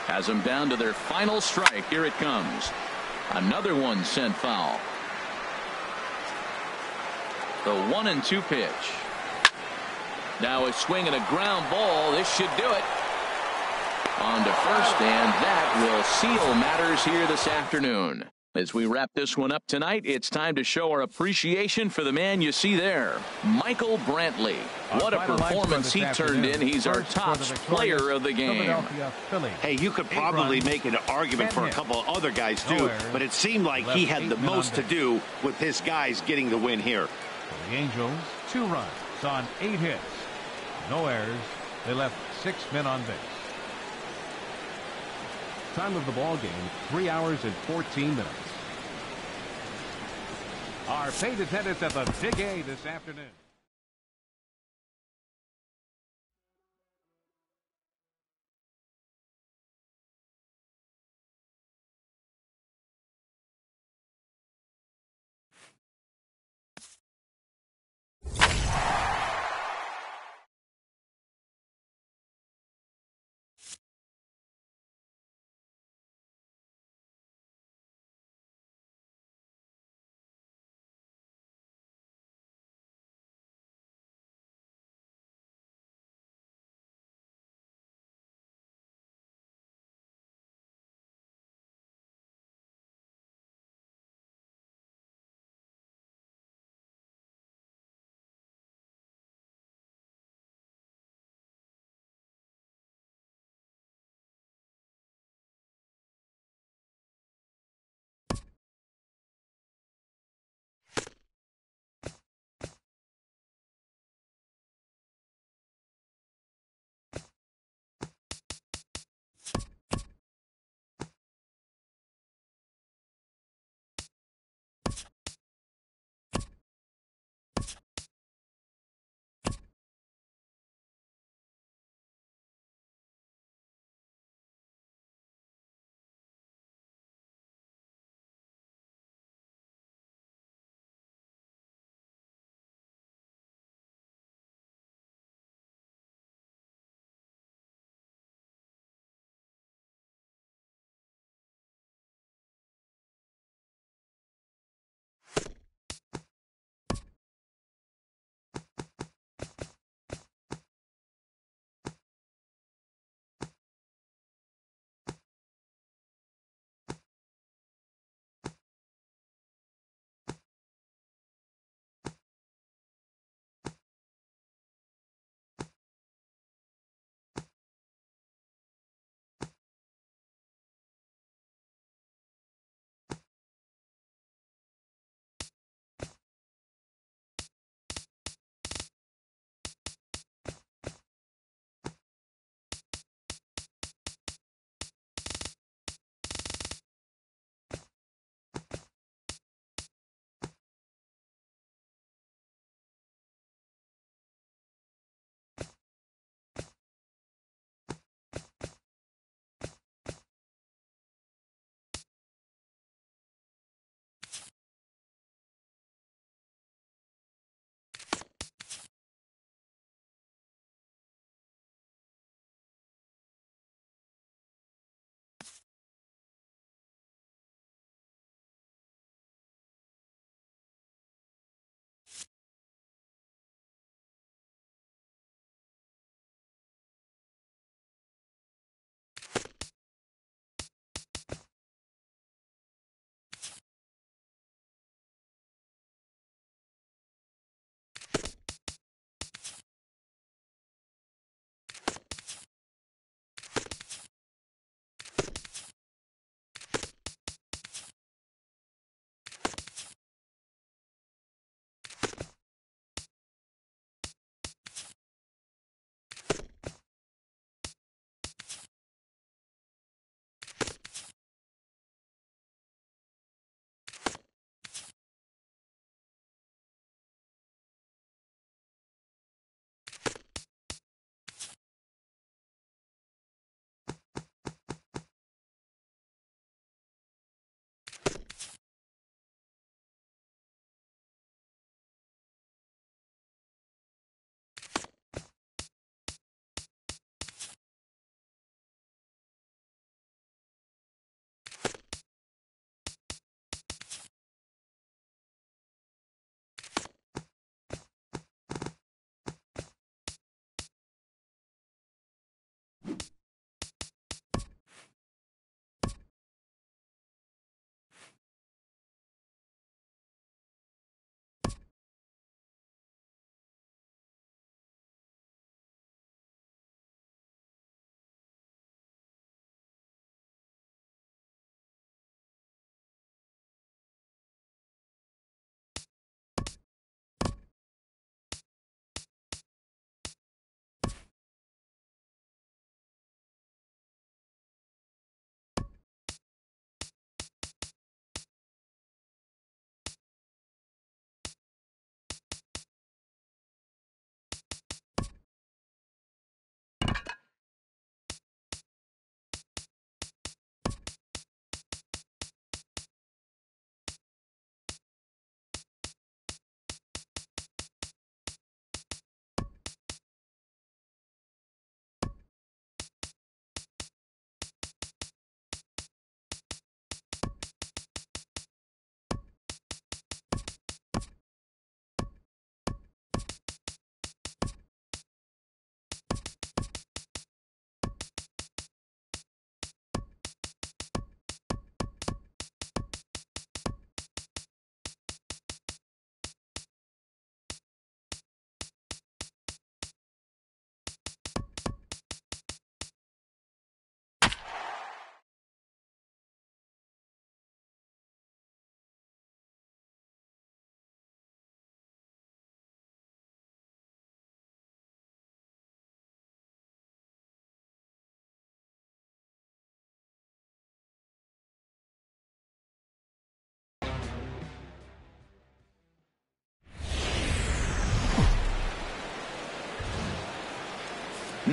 Has them down to their final strike. Here it comes. Another one sent foul. The 1-2 pitch. Now a swing and a ground ball. This should do it. On to first, and that will seal matters here this afternoon. As we wrap this one up tonight, it's time to show our appreciation for the man you see there, Michael Brantley. What a performance he turned in. He's our top player of the game. Hey, you could probably make an argument for a couple of other guys too, but it seemed like he had the most to do with his guys getting the win here. For the Angels, 2 runs on 8 hits. No errors. They left 6 men on base. Time of the ball game, 3 hours and 14 minutes. Our paid attendance at the Big A this afternoon.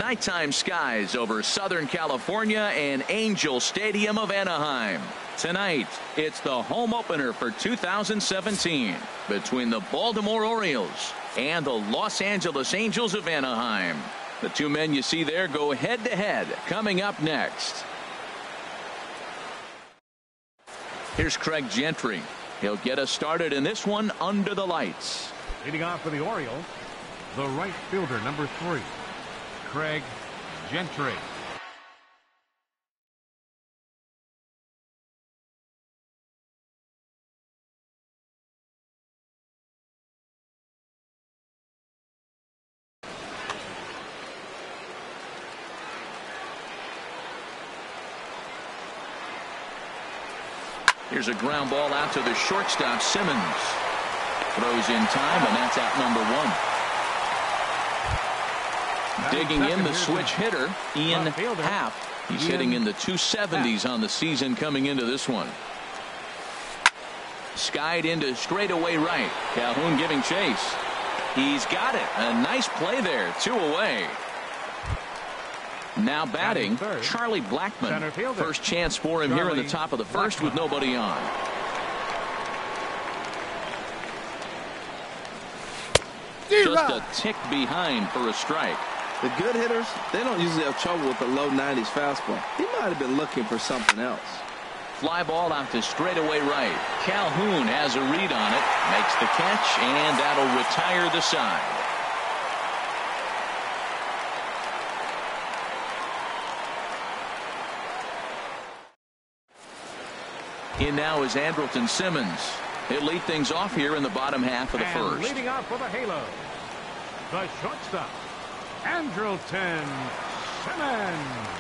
Nighttime skies over Southern California and Angel Stadium of Anaheim. Tonight, it's the home opener for 2017 between the Baltimore Orioles and the Los Angeles Angels of Anaheim. The two men you see there go head-to-head coming up next. Here's Craig Gentry. He'll get us started in this one under the lights. Leading off for the Orioles, the right fielder, number 3, Craig Gentry. Here's a ground ball out to the shortstop, Simmons. Throws in time, and that's out number 1. Digging in the switch hitter, Ian Happ. He's hitting in the 270s on the season coming into this one. Skied into straightaway right. Calhoun giving chase. He's got it. A nice play there. 2 away. Now batting, Charlie Blackmon. First chance for him here in the top of the first with nobody on. Just a tick behind for a strike. The good hitters, they don't usually have trouble with the low 90s fastball. He might have been looking for something else. Fly ball out to straightaway right. Calhoun has a read on it, makes the catch, and that'll retire the side. In now is Andrelton Simmons. He'll lead things off here in the bottom half of the first. Leading off for the Halo, the shortstop, Andrelton Simmons.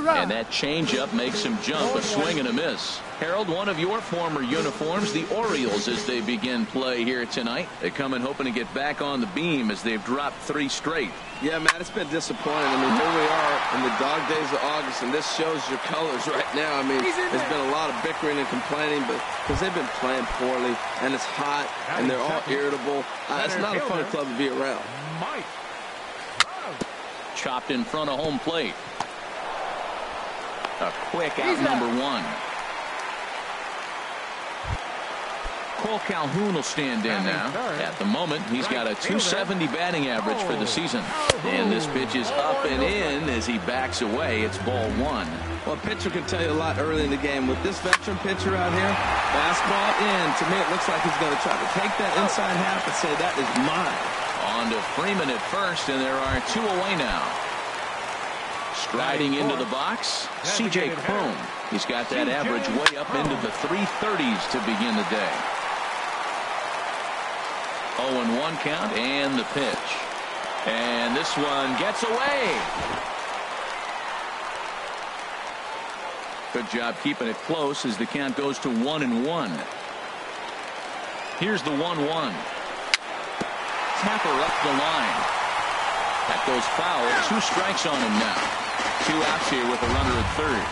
And that changeup makes him jump. A swing and a miss. Harold, one of your former uniforms, the Orioles, as they begin play here tonight. They come in hoping to get back on the beam as they've dropped 3 straight. Yeah, man, it's been disappointing. I mean, here we are in the dog days of August, and this shows your colors right now. I mean, there's been a lot of bickering and complaining, but because they've been playing poorly, and it's hot, and they're all irritable. It's not a fun club to be around. Chopped in front of home plate. A quick out number 1. Cole Calhoun will stand in now. At the moment, he's got a 270 batting average for the season. And this pitch is up and in as he backs away. It's ball 1. Well, a pitcher can tell you a lot early in the game. With this veteran pitcher out here, fastball in. To me, it looks like he's going to try to take that inside half and say, that is mine. On to Freeman at first, and there are 2 away now. Striding into the box, C.J. Cron. He's got that average way up into the 330s to begin the day. 0-1 count and the pitch. And this one gets away. Good job keeping it close as the count goes to 1-1. Here's the 1-1. Tapper up the line. That goes foul. 2 strikes on him now. 2 outs here with a runner at third.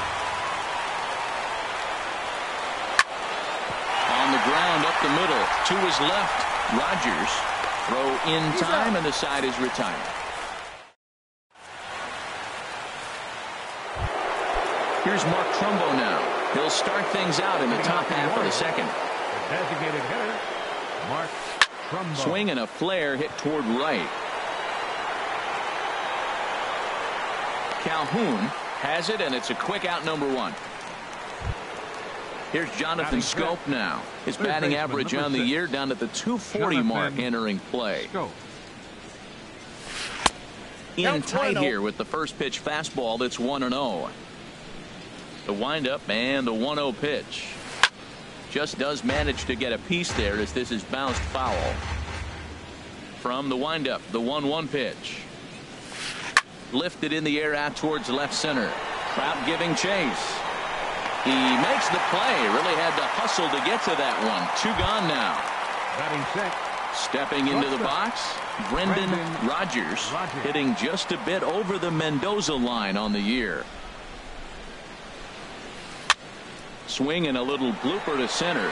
On the ground up the middle. To his left. Rogers. Throw in time, and the side is retired. Here's Mark Trumbo now. He'll start things out in the top half of the second. Designated hitter, Mark Trumbo. Swing and a flare hit toward right. Calhoun has it, and it's a quick out number 1. Here's Jonathan Scope now. His batting average on the year down at the 240 mark entering play. In tight here with the first pitch fastball that's 1-0. The windup and the 1-0 pitch. Just does manage to get a piece there as this is bounced foul. From the windup, the 1-1 pitch. Lifted in the air out towards left center. Trout giving chase. He makes the play. Really had to hustle to get to that one. 2 gone now. Batting set. Stepping into the box, Brendan Rodgers hitting just a bit over the Mendoza line on the year. Swing and a little blooper to center.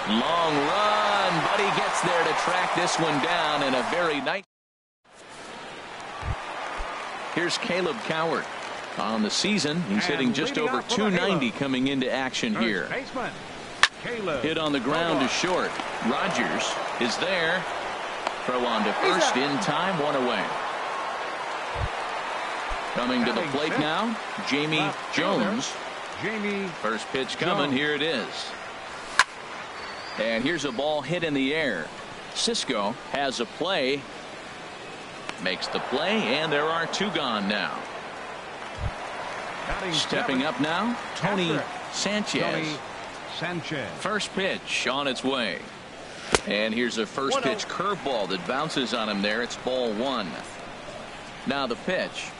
Long run, but he gets there to track this one down, and a very nice. Here's Caleb Coward. On the season, he's hitting just over 290 coming into action here. Hit on the ground is short. Rogers is there. Throw on to first in time, one away. Coming to the plate now, Jamie Jones. First pitch coming, here it is. And here's a ball hit in the air. Cisco has a play. Makes the play, and there are two gone now. Stepping up now, Tony Sanchez. First pitch on its way. And here's a first pitch curveball that bounces on him there. It's ball one. Now the pitch.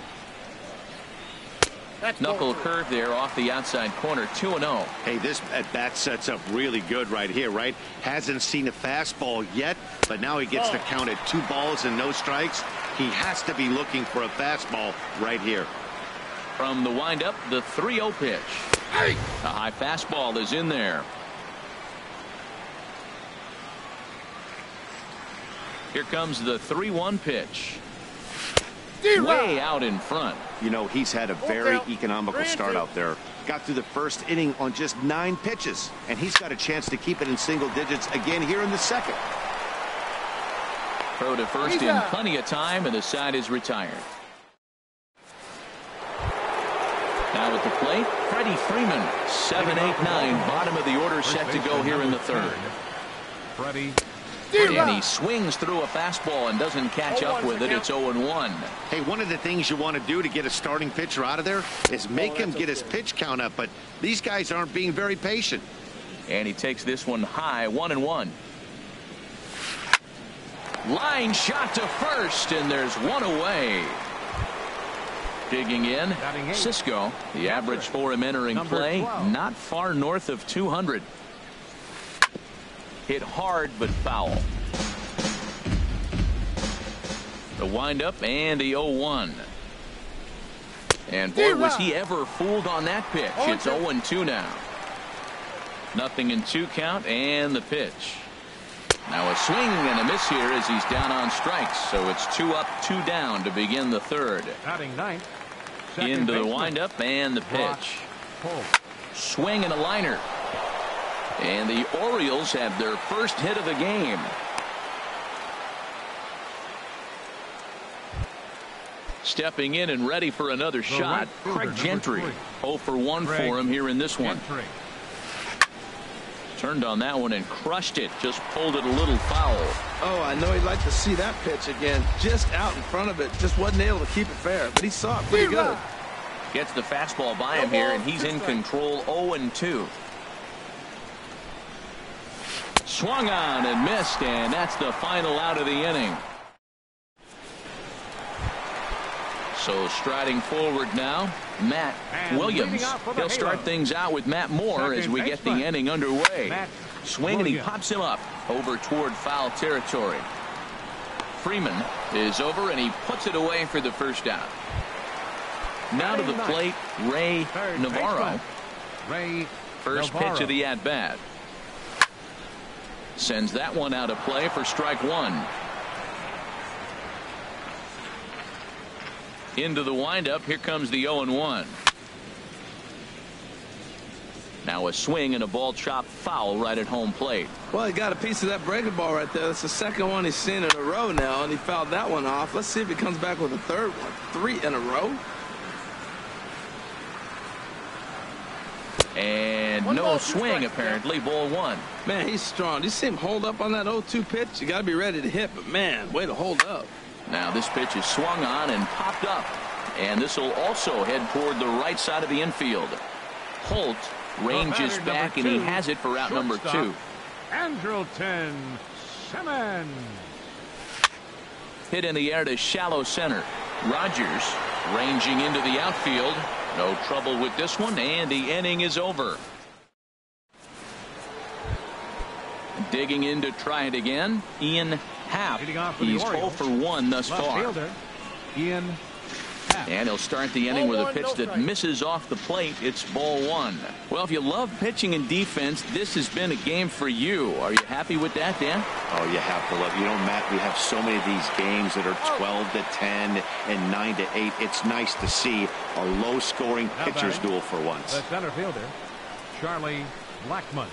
Knuckle curve there off the outside corner, 2-0. Hey, this at bat sets up really good right here, right? Hasn't seen a fastball yet, but now he gets the count at 2 balls and no strikes. He has to be looking for a fastball right here. From the windup, the 3-0 pitch. A high fastball is in there. Here comes the 3-1 pitch. Way out in front. You know, he's had a very economical start out there. Got through the first inning on just 9 pitches, and he's got a chance to keep it in single digits again here in the second. Throw to first in plenty of time, and the side is retired. Now at the plate, Freddie Freeman, 7-8-9, bottom of the order, set to go here in the third. Freddie. And he swings through a fastball and doesn't catch up with it. It's 0-1. Hey, one of the things you want to do to get a starting pitcher out of there is make him get his pitch count up, but these guys aren't being very patient. And he takes this one high, 1-1. Line shot to first, and there's one away. Digging in, Cisco. The average for him entering play, not far north of 200. Hit hard but foul. The windup and the 0-1. And boy, was he ever fooled on that pitch. It's 0-2 now. Nothing in 2 count, and the pitch. Now a swing and a miss here as he's down on strikes. So it's 2 up, 2 down to begin the third. Into the windup and the pitch. Swing and a liner. And the Orioles have their first hit of the game. Stepping in and ready for another shot, Craig Gentry. 0 for 1 for him here in this one. Turned on that one and crushed it. Just pulled it a little foul. Oh, I know he'd like to see that pitch again. Just out in front of it. Just wasn't able to keep it fair. But he saw it pretty good. Gets the fastball by him here, and he's in control. 0-2. Swung on and missed, and that's the final out of the inning. So striding forward now, Matt Williams. He'll start things out with Matt Moore as we get the inning underway. Swing, and he pops him up over toward foul territory. Freeman is over, and he puts it away for the first out. Now to the plate, Ray Navarro. First pitch of the at-bat. Sends that one out of play for strike one. Into the windup. Here comes the 0-1. Now a swing and a ball chopped foul right at home plate. Well, he got a piece of that breaking ball right there. That's the second one he's seen in a row now, and he fouled that one off. Let's see if he comes back with a third one. 3 in a row. And no swing, apparently. Ball 1. Man, he's strong. You see him hold up on that 0-2 pitch? You got to be ready to hit, but man, way to hold up. Now this pitch is swung on and popped up, and this will also head toward the right side of the infield. Holt ranges back, and he has it for out number 2. Andrelton Simmons. Hit in the air to shallow center. Rogers ranging into the outfield. No trouble with this one, and the inning is over. Digging in to try it again, Ian Happ. He's 0 for 1 thus far. Ian half. And he'll start the inning with a pitch that misses off the plate. It's ball one. Well, if you love pitching and defense, this has been a game for you. Are you happy with that, Dan? Oh, you have to love it. You know, Matt, we have so many of these games that are 12-10 and 9-8. It's nice to see a low-scoring pitcher's duel for once. The center fielder, Charlie Blackmon.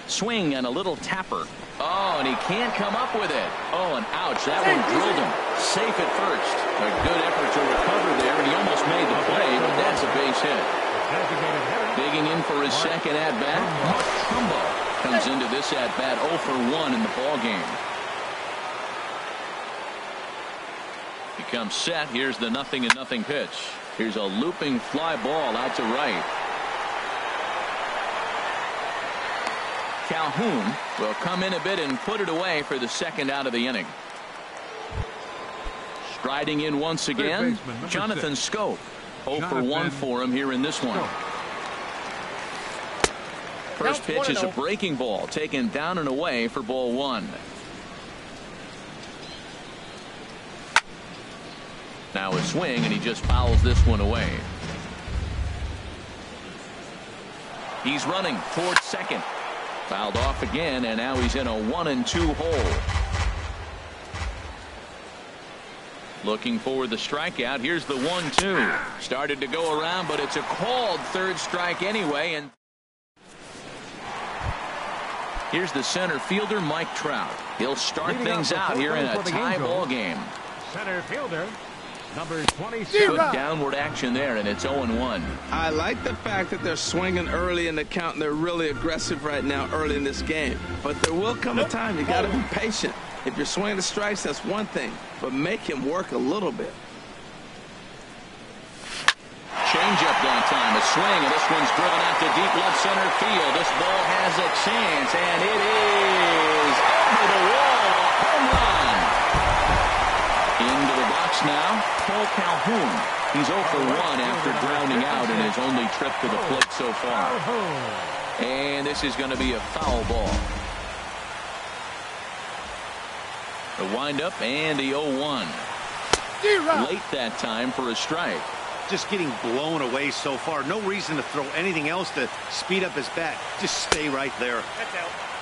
Swing and a little tapper. Oh, and he can't come up with it. Oh, and ouch, that one drilled him. Safe at first. A good effort to recover there, and he almost made the play, but that's a base hit. Digging in for his second at-bat, Mark Trumbo comes into this at-bat 0 for 1 in the ball game. He comes set. Here's the 0-0 pitch. Here's a looping fly ball out to right. Calhoun will come in a bit and put it away for the second out of the inning. Striding in once again, Jonathan Schoop. 0 for 1 for him here in this one. First pitch is a breaking ball taken down and away for ball one. Now a swing, and he just fouls this one away. He's running towards second. Fouled off again, and now he's in a 1-2 hole. Looking for the strikeout. Here's the 1-2. Started to go around, but it's a called third strike anyway. And here's the center fielder, Mike Trout. He'll start things out here in a tie ball game. Center fielder, number 26. Good downward action there, and it's 0-1. I like the fact that they're swinging early in the count, and they're really aggressive right now early in this game. But there will come a time you got to be patient. If you're swinging the strikes, that's one thing, but make him work a little bit. Change-up that time, a swing, and this one's driven out to deep left center field. This ball has a chance, and it is over the wall, a home run. Into the box now, Paul Calhoun. He's 0 for 1 after grounding out in his only trip to the plate so far. And this is going to be a foul ball. The windup and the 0-1. Late that time for a strike. Just getting blown away so far. No reason to throw anything else to speed up his bat. Just stay right there.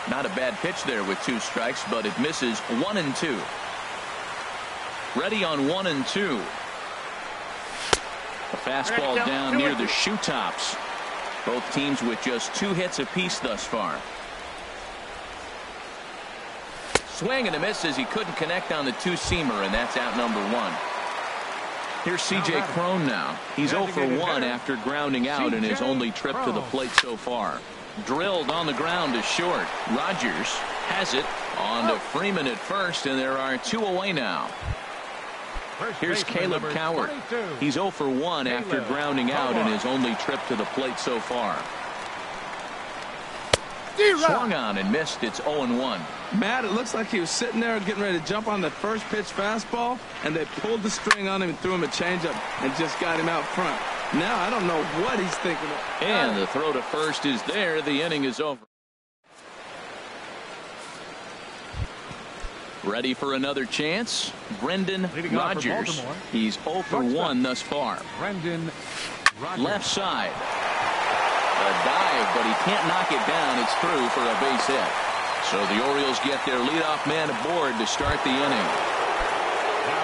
Not a bad pitch there with 2 strikes, but it misses 1-2. Ready on 1-2. A fastball down near the shoe tops. Both teams with just 2 hits apiece thus far. Swing and a miss as he couldn't connect on the 2-seamer, and that's out number 1. Here's C.J. Cron now. He's 0 for 1 after grounding out in his only trip to the plate so far. Drilled on the ground to short. Rogers has it on to Freeman at first, and there are 2 away now. Here's Caleb Coward. He's 0 for 1 after grounding out in his only trip to the plate so far. Swung on and missed. It's 0-1. Matt, it looks like he was sitting there getting ready to jump on the first pitch fastball, and they pulled the string on him and threw him a changeup and just got him out front. Now I don't know what he's thinking of. And the throw to first is there. The inning is over. Ready for another chance? Brendan Rodgers. He's 0 for 1 thus far. Brendan Rodgers. Left side. A dive, but he can't knock it down. It's through for a base hit. So the Orioles get their leadoff man aboard to start the inning.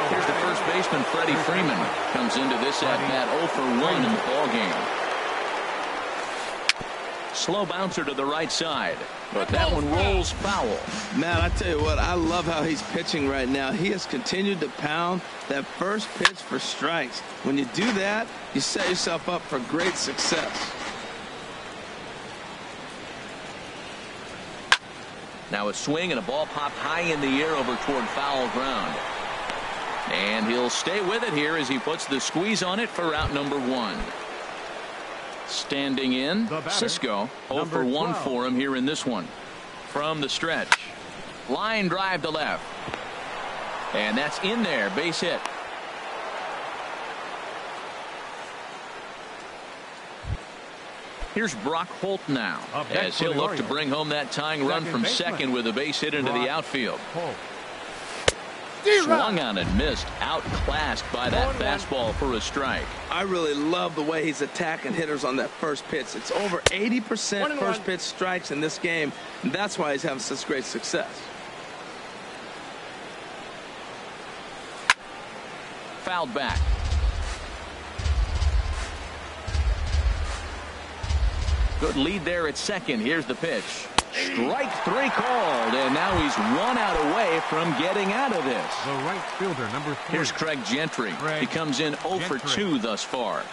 Here's the first baseman, Freddie Freeman. Comes into this at-bat 0 for 1 in the ballgame. Slow bouncer to the right side, but that one rolls foul. Man, I tell you what, I love how he's pitching right now. He has continued to pound that first pitch for strikes. When you do that, you set yourself up for great success. Now a swing and a ball popped high in the air over toward foul ground. And he'll stay with it here as he puts the squeeze on it for out number 1. Standing in, Cisco. 0 for 1 for him here in this one. From the stretch. Line drive to left. And that's in there. Base hit. Here's Brock Holt now, as he'll look to bring home that tying run from second with a base hit into the outfield. Swung on and missed. Outclassed by that fastball for a strike. I really love the way he's attacking hitters on that first pitch. It's over 80% first pitch strikes in this game, and that's why he's having such great success. Fouled back. Good lead there at second. Here's the pitch. Strike three called, and now he's 1 out away from getting out of this. The right fielder, number 3. Here's Craig Gentry. He comes in 0 for 2 thus far.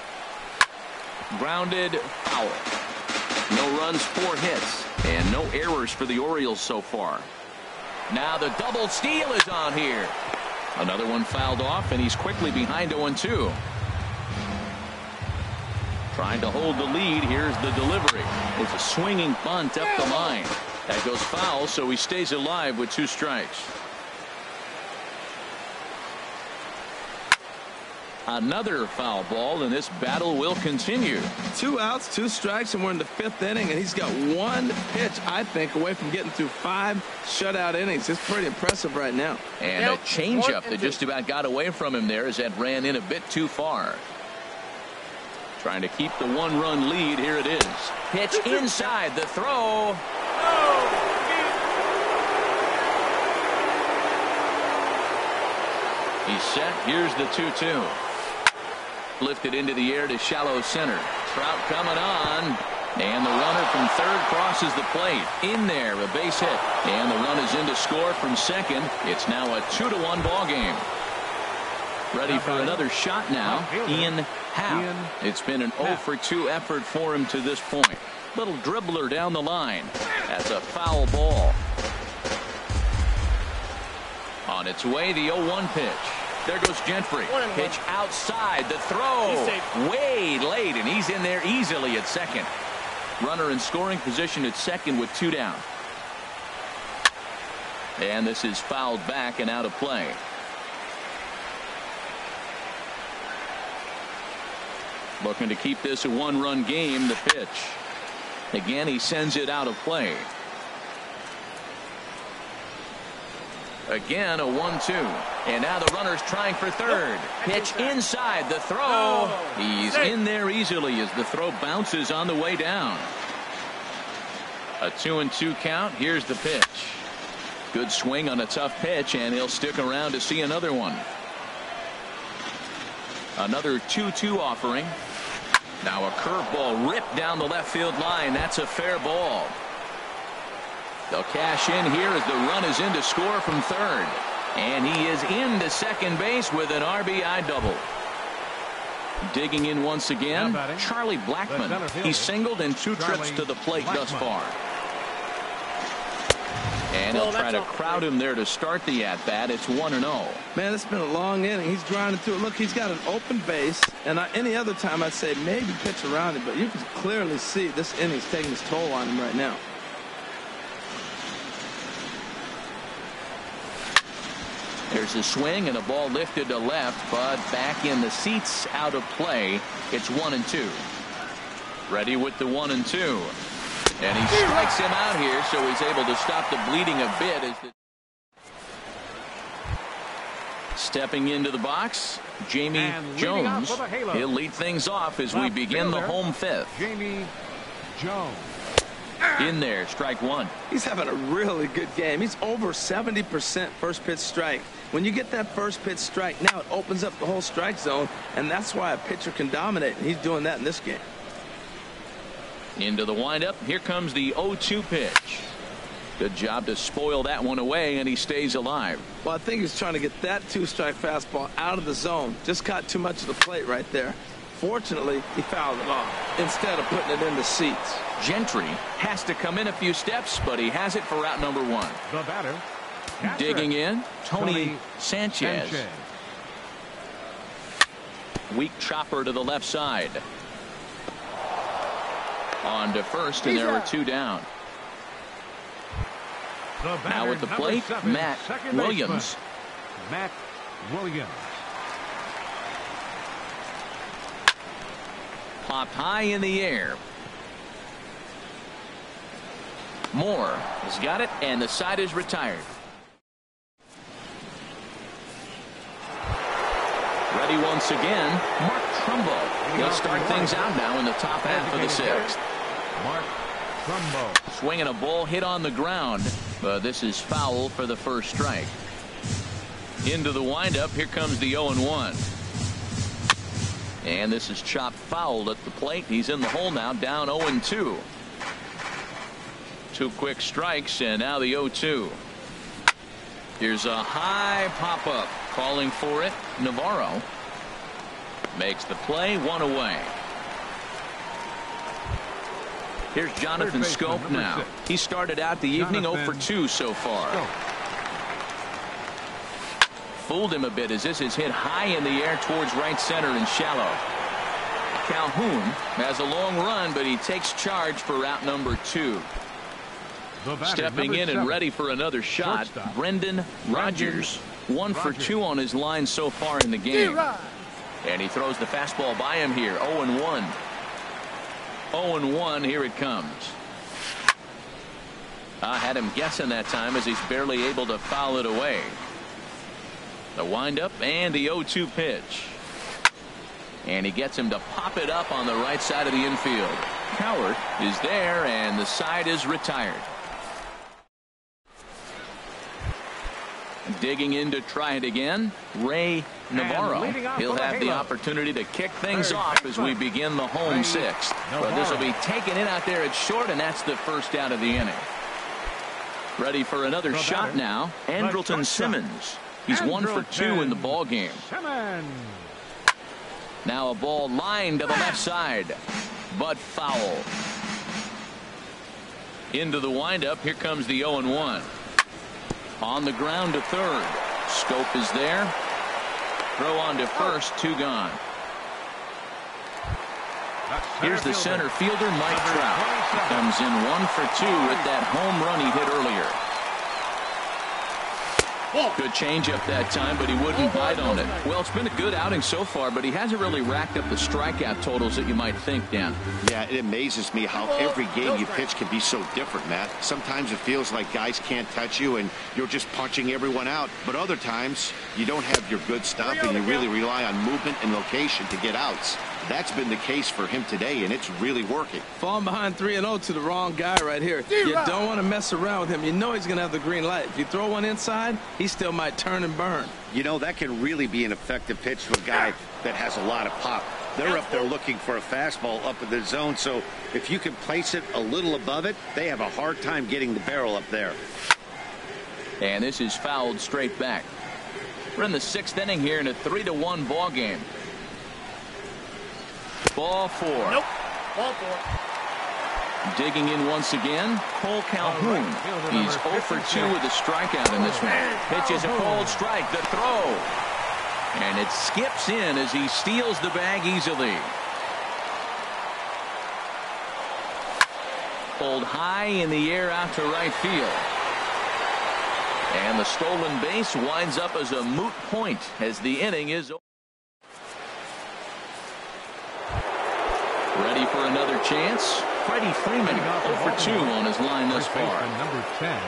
Grounded, foul. No runs, 4 hits, and no errors for the Orioles so far. Now the double steal is on here. Another one fouled off, and he's quickly behind 0-2. Trying to hold the lead. Here's the delivery. It's a swinging bunt up the line. That goes foul, so he stays alive with 2 strikes. Another foul ball, and this battle will continue. 2 outs, 2 strikes, and we're in the 5th inning, and he's got 1 pitch, I think, away from getting through 5 shutout innings. It's pretty impressive right now. And a changeup that just about got away from him there as that ran in a bit too far. Trying to keep the 1-run lead. Here it is. Pitch inside. The throw. He's set. Here's the 2-2. Lifted into the air to shallow center. Trout coming on. And the runner from third crosses the plate. In there, a base hit. And the run is in to score from second. It's now a 2-1 ball game. Ready for another shot now. Ian Happ. It's been an 0 for 2 effort for him to this point. Little dribbler down the line. That's a foul ball. On its way, the 0-1 pitch. There goes Gentry. Pitch outside. The throw. Way late, and he's in there easily at second. Runner in scoring position at second with 2 down. And this is fouled back and out of play. Looking to keep this a 1-run game. The pitch. Again, he sends it out of play. Again, a 1-2. And now the runner's trying for third. Pitch inside. The throw. He's in there easily as the throw bounces on the way down. A 2-2 count. Here's the pitch. Good swing on a tough pitch, and he'll stick around to see another one. Another 2-2 offering. Now a curveball ripped down the left field line. That's a fair ball. They'll cash in here as the run is in to score from third. And he is into second base with an RBI double. Digging in once again, Charlie Blackmon. He's singled in 2 trips to the plate thus far. And he'll try to crowd him there to start the at-bat. It's 1-0. Man, it's been a long inning. He's grinding through it. Look, he's got an open base. And any other time I'd say maybe pitch around it. But you can clearly see this inning's taking its toll on him right now. There's a swing and a ball lifted to left, but back in the seats, out of play. It's 1-2. Ready with the 1-2. And he strikes him out here, so he's able to stop the bleeding a bit. Stepping into the box, Jamie Jones. He'll lead things off as we begin the home 5th. Jamie Jones. In there, strike 1. He's having a really good game. He's over 70% first pitch strike. When you get that first pitch strike, now it opens up the whole strike zone, and that's why a pitcher can dominate, and he's doing that in this game. Into the windup. Here comes the 0-2 pitch. Good job to spoil that one away, and he stays alive. Well, I think he's trying to get that 2-strike fastball out of the zone. Just caught too much of the plate right there. Fortunately, he fouled it off instead of putting it in the seats. Gentry has to come in a few steps, but he has it for out number 1. The batter. Digging in, Tony Sanchez. Weak chopper to the left side. On to first, and there are 2 down. Now at the plate, Matt Williams. Matt Williams. Popped high in the air. Moore has got it, and the side is retired. Ready once again, Mark Trumbo. He'll start things out now in the top half of the sixth. Mark Trumbo. Swinging a ball hit on the ground, but this is foul for the first strike. Into the windup, here comes the 0-1. And this is chopped fouled at the plate. He's in the hole now, down 0-2. 2 quick strikes, and now the 0-2. Here's a high pop-up. Calling for it, Navarro. Makes the play, 1 away. Here's Jonathan Scope now. He started out the evening 0 for 2 so far. Fooled him a bit as this is hit high in the air towards right center and shallow. Calhoun has a long run, but he takes charge for route number 2. Stepping in and ready for another shot, Brendan Rodgers. 1 for 2 on his line so far in the game. And he throws the fastball by him here. 0-1. 0-1. Here it comes. I had him guessing that time as he's barely able to foul it away. The windup and the 0-2 pitch. And he gets him to pop it up on the right side of the infield. Cowart is there, and the side is retired. Digging in to try it again, Ray Navarro. He'll have the opportunity to kick things off as we begin the home sixth. But this will be taken in out there at short, and that's the first out of the inning. Ready for another shot now, Andrelton Simmons. He's 1 for 2 in the ball game. Now a ball lined to the left side, but foul. Into the windup, here comes the 0-1. On the ground to third. Scope is there. Throw on to first, 2 gone. Here's the center fielder, Mike Trout. Comes in 1 for 2 with that home run he hit earlier. Good changeup that time, but he wouldn't bite on it. Well, it's been a good outing so far, but he hasn't really racked up the strikeout totals that you might think, Dan. Yeah, it amazes me how every game you pitch can be so different, Matt. Sometimes it feels like guys can't touch you and you're just punching everyone out. But other times, you don't have your good stuff and you really rely on movement and location to get outs. That's been the case for him today, and it's really working. Falling behind 3-0 to the wrong guy right here. You don't want to mess around with him. You know he's going to have the green light. If you throw one inside, he still might turn and burn. You know, that can really be an effective pitch to a guy that has a lot of pop. They're up there looking for a fastball up in the zone, so if you can place it a little above it, they have a hard time getting the barrel up there. And this is fouled straight back. We're in the 6th inning here in a 3-1 ball game. Ball 4. Nope. Ball 4. Digging in once again, Cole Calhoun. He's 0 for 2 with a strikeout in this one. Pitches a cold strike, the throw. And it skips in as he steals the bag easily. Pulled high in the air out to right field. And the stolen base winds up as a moot point as the inning is over. Ready for another chance. Freddie Freeman 0 for 2 on his line thus far. Number 10,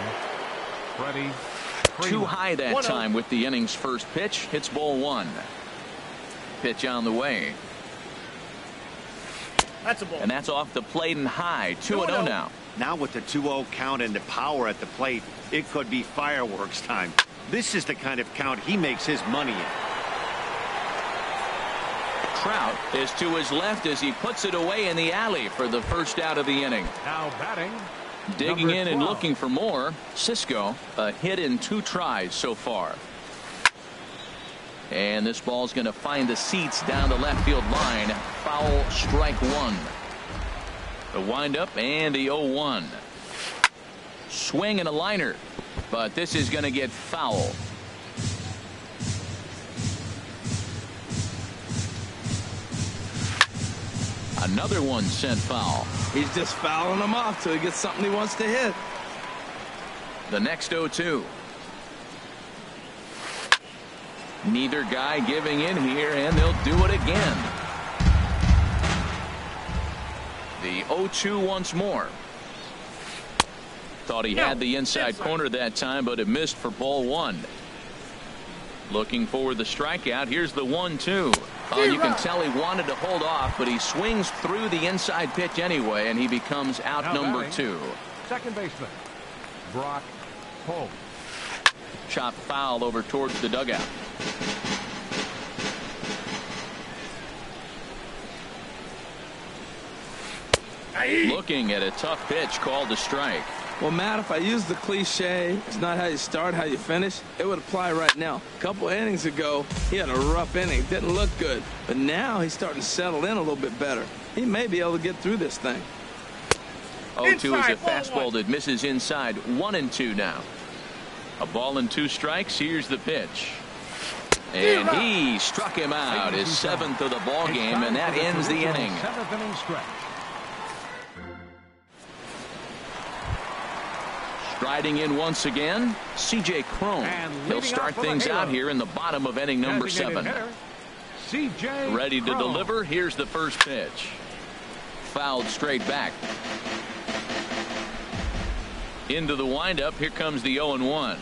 Freddie Freeman. Too high that time with the inning's first pitch. Hits ball 1. Pitch on the way. That's a ball. And that's off the plate and high. 2-0 now. Now with the 2-0 count and the power at the plate, it could be fireworks time. This is the kind of count he makes his money in. Trout is to his left as he puts it away in the alley for the first out of the inning. Now batting. Digging in and looking for more. Cisco, a hit in 2 tries so far. And this ball's going to find the seats down the left field line. Foul, strike 1. The windup and the 0-1. Swing and a liner, but this is going to get foul. Another one sent foul. He's just fouling them off till he gets something he wants to hit. The next 0-2. Neither guy giving in here, and they'll do it again. The 0-2 once more. Thought he had the inside corner that time, but it missed for ball 1. Looking for the strikeout. Here's the 1-2. You can tell he wanted to hold off, but he swings through the inside pitch anyway, and he becomes out number 2. Second baseman, Brock Holt. Chop foul over towards the dugout. Looking at a tough pitch called a strike. Well, Matt, if I use the cliche, it's not how you start, how you finish, it would apply right now. A couple innings ago, he had a rough inning. Didn't look good. But now he's starting to settle in a little bit better. He may be able to get through this thing. 0-2 is a fastball that misses inside. 1-2 now. A ball and 2 strikes. Here's the pitch. And he struck him out. His 7th of the ball game, and that ends the inning. 7th inning stretch. Striding in once again, C.J. Cron. He'll start things out here in the bottom of inning number 7. C.J. Ready to deliver. Here's the first pitch. Fouled straight back. Into the windup. Here comes the 0-1.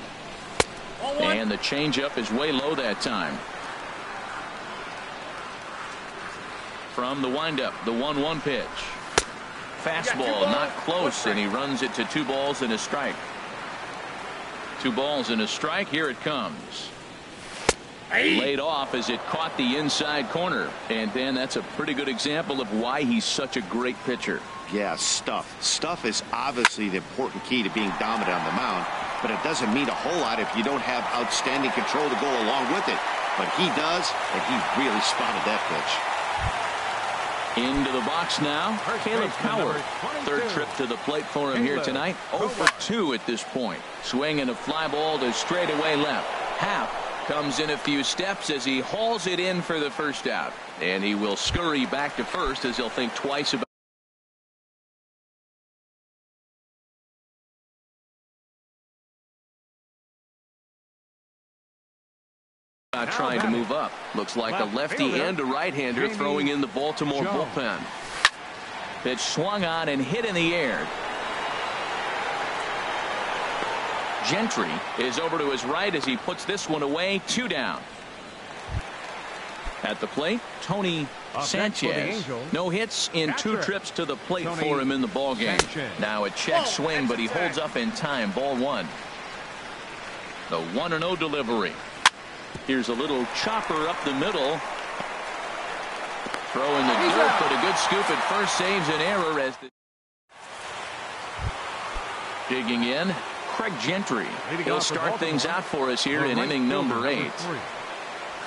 And the changeup is way low that time. From the windup, the 1-1 pitch. Fastball not close, and he runs it to 2 balls and a strike. 2 balls and a strike. Here it comes. Laid off as it caught the inside corner. And Dan, that's a pretty good example of why he's such a great pitcher. Yeah, stuff. Stuff is obviously the important key to being dominant on the mound, but it doesn't mean a whole lot if you don't have outstanding control to go along with it. But he does, and he really spotted that pitch. Into the box now, Caleb Power. 3rd trip to the plate for him here tonight. 0 for 2 at this point. Swinging a fly ball to straightaway left. Happ comes in a few steps as he hauls it in for the first out. And he will scurry back to first as he'll think twice about trying to move up. Looks like a lefty and a right-hander throwing in the Baltimore bullpen. Pitch swung on and hit in the air. Gentry is over to his right as he puts this one away. 2 down. At the plate, Tony Sanchez. No hits in 2 trips to the plate for him in the ballgame. Now a check swing, but he holds up in time. Ball 1. The 1-0 delivery. Here's a little chopper up the middle. Throwing the dirt, but a good scoop at first saves an error as the digging in. Craig Gentry. He'll start things out for us here in inning number 8.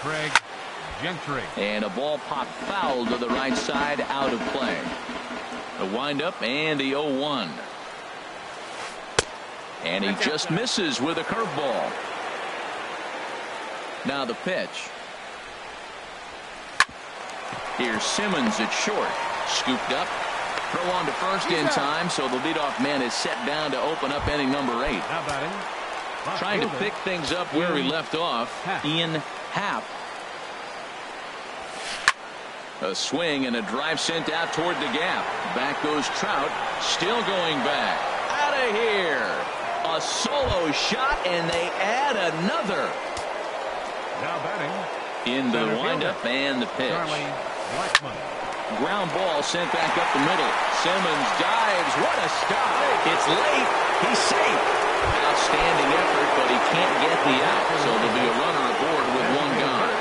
Craig Gentry. And a ball popped foul to the right side, out of play. The windup and the 0-1. And he just misses with a curveball. Now the pitch. Here's Simmons at short. Scooped up. Throw on to first in time, so the leadoff man is set down to open up inning number 8. Trying to pick things up where he left off. Ian Happ. A swing and a drive sent out toward the gap. Back goes Trout. Still going back. Out of here. A solo shot, and they add another. Now batting. Into the windup and the pitch. Ground ball sent back up the middle. Simmons dives. What a stop. It's late. He's safe. Outstanding effort, but he can't get the out. So there'll be a runner aboard with 1 gone.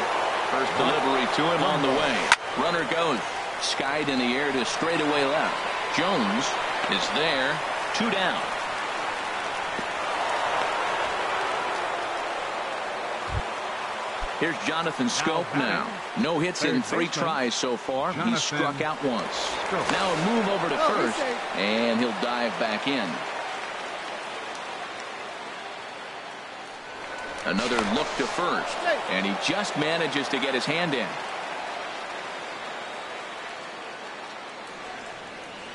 First delivery to him on the way. Runner goes. Skied in the air to straightaway left. Jones is there. 2 down. Here's Jonathan Scope now. No hits in 3 tries so far. He's struck out once. Now a move over to first, and he'll dive back in. Another look to first, and he just manages to get his hand in.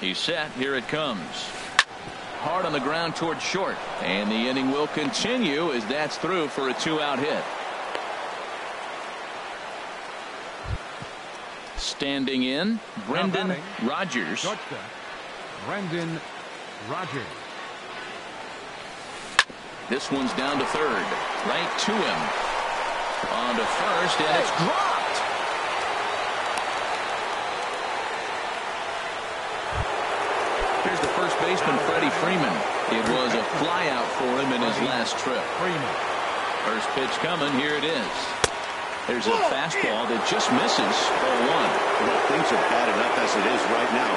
He's set. Here it comes. Hard on the ground toward short, and the inning will continue as that's through for a 2-out hit. Standing in, Brendan Rodgers. Brendan Rodgers. This one's down to third. Right to him. On to first, and it's dropped. Here's the first baseman, Freddie Freeman. It was a flyout for him in his last trip. First pitch coming. Here it is. There's a fastball that just misses. 0-1. Well, things are bad enough as it is right now.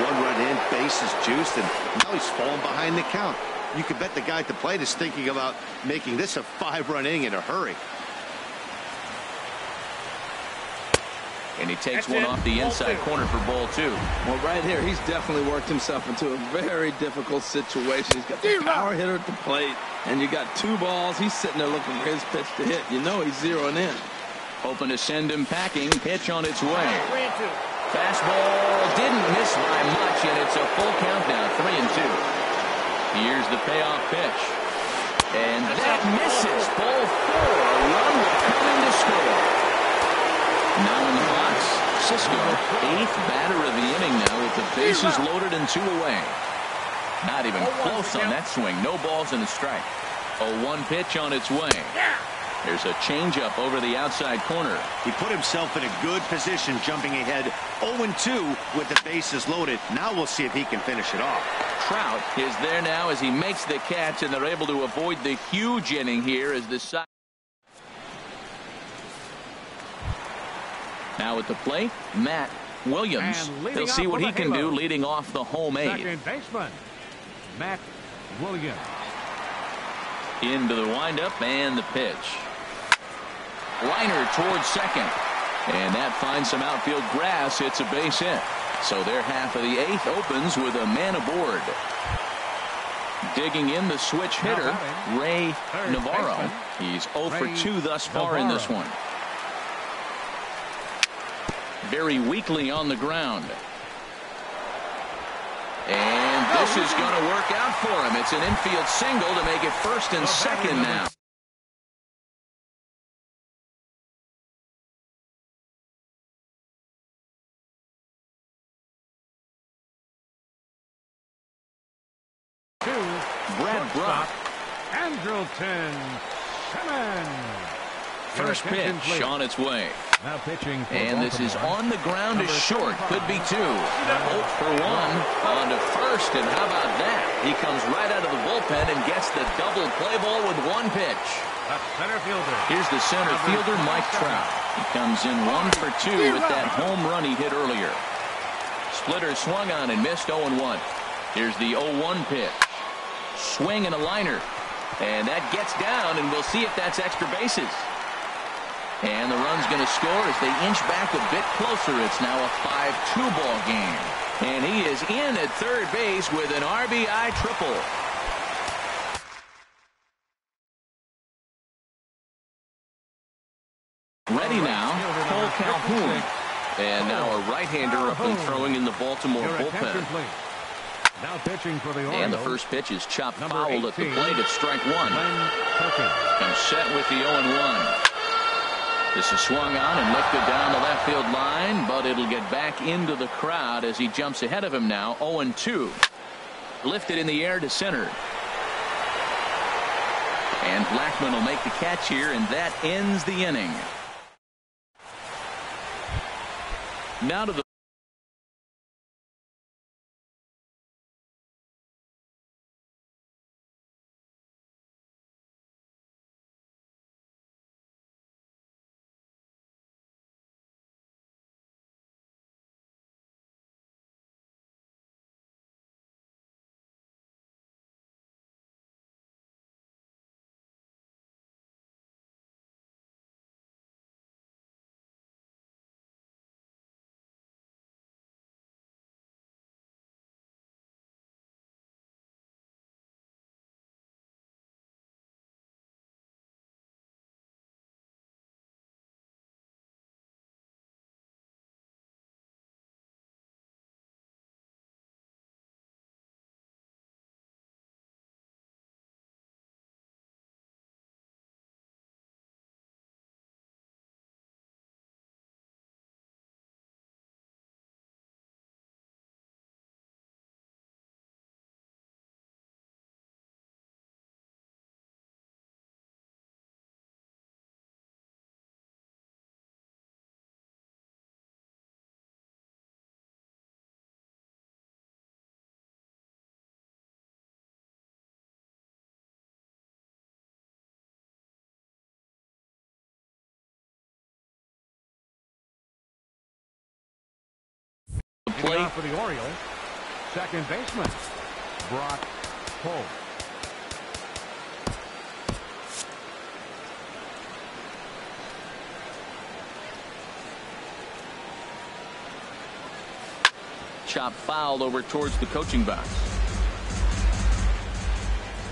One run in, base is juiced, and now he's falling behind the count. You could bet the guy at the plate is thinking about making this a 5-run inning in a hurry. And he takes one off the inside corner for ball 2. Well, right here, he's definitely worked himself into a very difficult situation. He's got the power hitter at the plate, and you got 2 balls. He's sitting there looking for his pitch to hit. You know he's zeroing in. Hoping to send him packing. Pitch on its way. Fastball didn't miss by much, and it's a full count now, 3-2. Here's the payoff pitch. And that misses. Ball 4. A run will come in to score. Now in the box, Cisco, 8th batter of the inning now with the bases loaded and 2 away. Not even close on that swing. No balls and a strike. A 1 pitch on its way. There's a changeup over the outside corner. He put himself in a good position jumping ahead 0-2 with the bases loaded. Now we'll see if he can finish it off. Trout is there now as he makes the catch, and they're able to avoid the huge inning here as the side. Now at the plate, Matt Williams. He'll see what he can do leading off the home 8. Second baseman, Matt Williams. Into the windup and the pitch. Liner towards second. And that finds some outfield grass. It's a base hit. So their half of the 8th opens with a man aboard. Digging in the switch hitter, Ray Navarro. He's 0 for 2 thus far in this one. Very weakly on the ground. And this is going to work out for him. It's an infield single to make it first and second now. Brad Brock. Andrelton Simmons. First pitch on its way. Now pitching for and this is on the ground is short. Could be 2. 0 for 1 on to first. And how about that? He comes right out of the bullpen and gets the double play ball with 1 pitch. Center fielder. Here's the center fielder, Mike Trout. He comes in 1 for 2 with that home run he hit earlier. Splitter swung on and missed. 0-1. Here's the 0-1 pitch. Swing and a liner. And that gets down, and we'll see if that's extra bases. And the run's going to score as they inch back a bit closer. It's now a 5-2 ball game. And he is in at third base with an RBI triple. Ready now, Cole Calhoun. And now a right-hander up and throwing in the Baltimore bullpen. Now pitching for the Orioles. And the first pitch is chopped foul at the plate at strike 1. And set with the 0-1. This is swung on and lifted down the left field line, but it'll get back into the crowd as he jumps ahead of him now. 0-2. Lifted in the air to center. And Blackman will make the catch here, and that ends the inning. Now to the plate. For the Orioles, second baseman, Brock Holt. Chop fouled over towards the coaching box.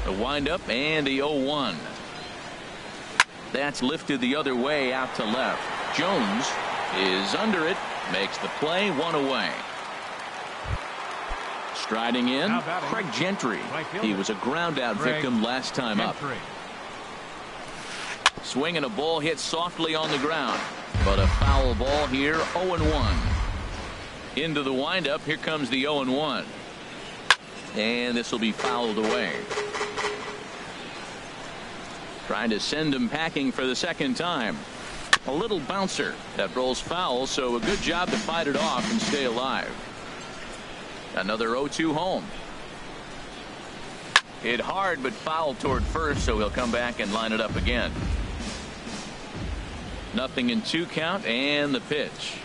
The windup and the 0-1. That's lifted the other way out to left. Jones is under it, makes the play, one away. Striding in, Craig Gentry. He was a ground out victim last time up. Swinging a ball hit softly on the ground, but a foul ball here, 0-1. Into the windup, here comes the 0-1. And this will be fouled away. Trying to send him packing for the second time. A little bouncer that rolls foul, so a good job to fight it off and stay alive. Another 0-2 home. Hit hard but fouled toward first, so he'll come back and line it up again. 0-2 count and the pitch.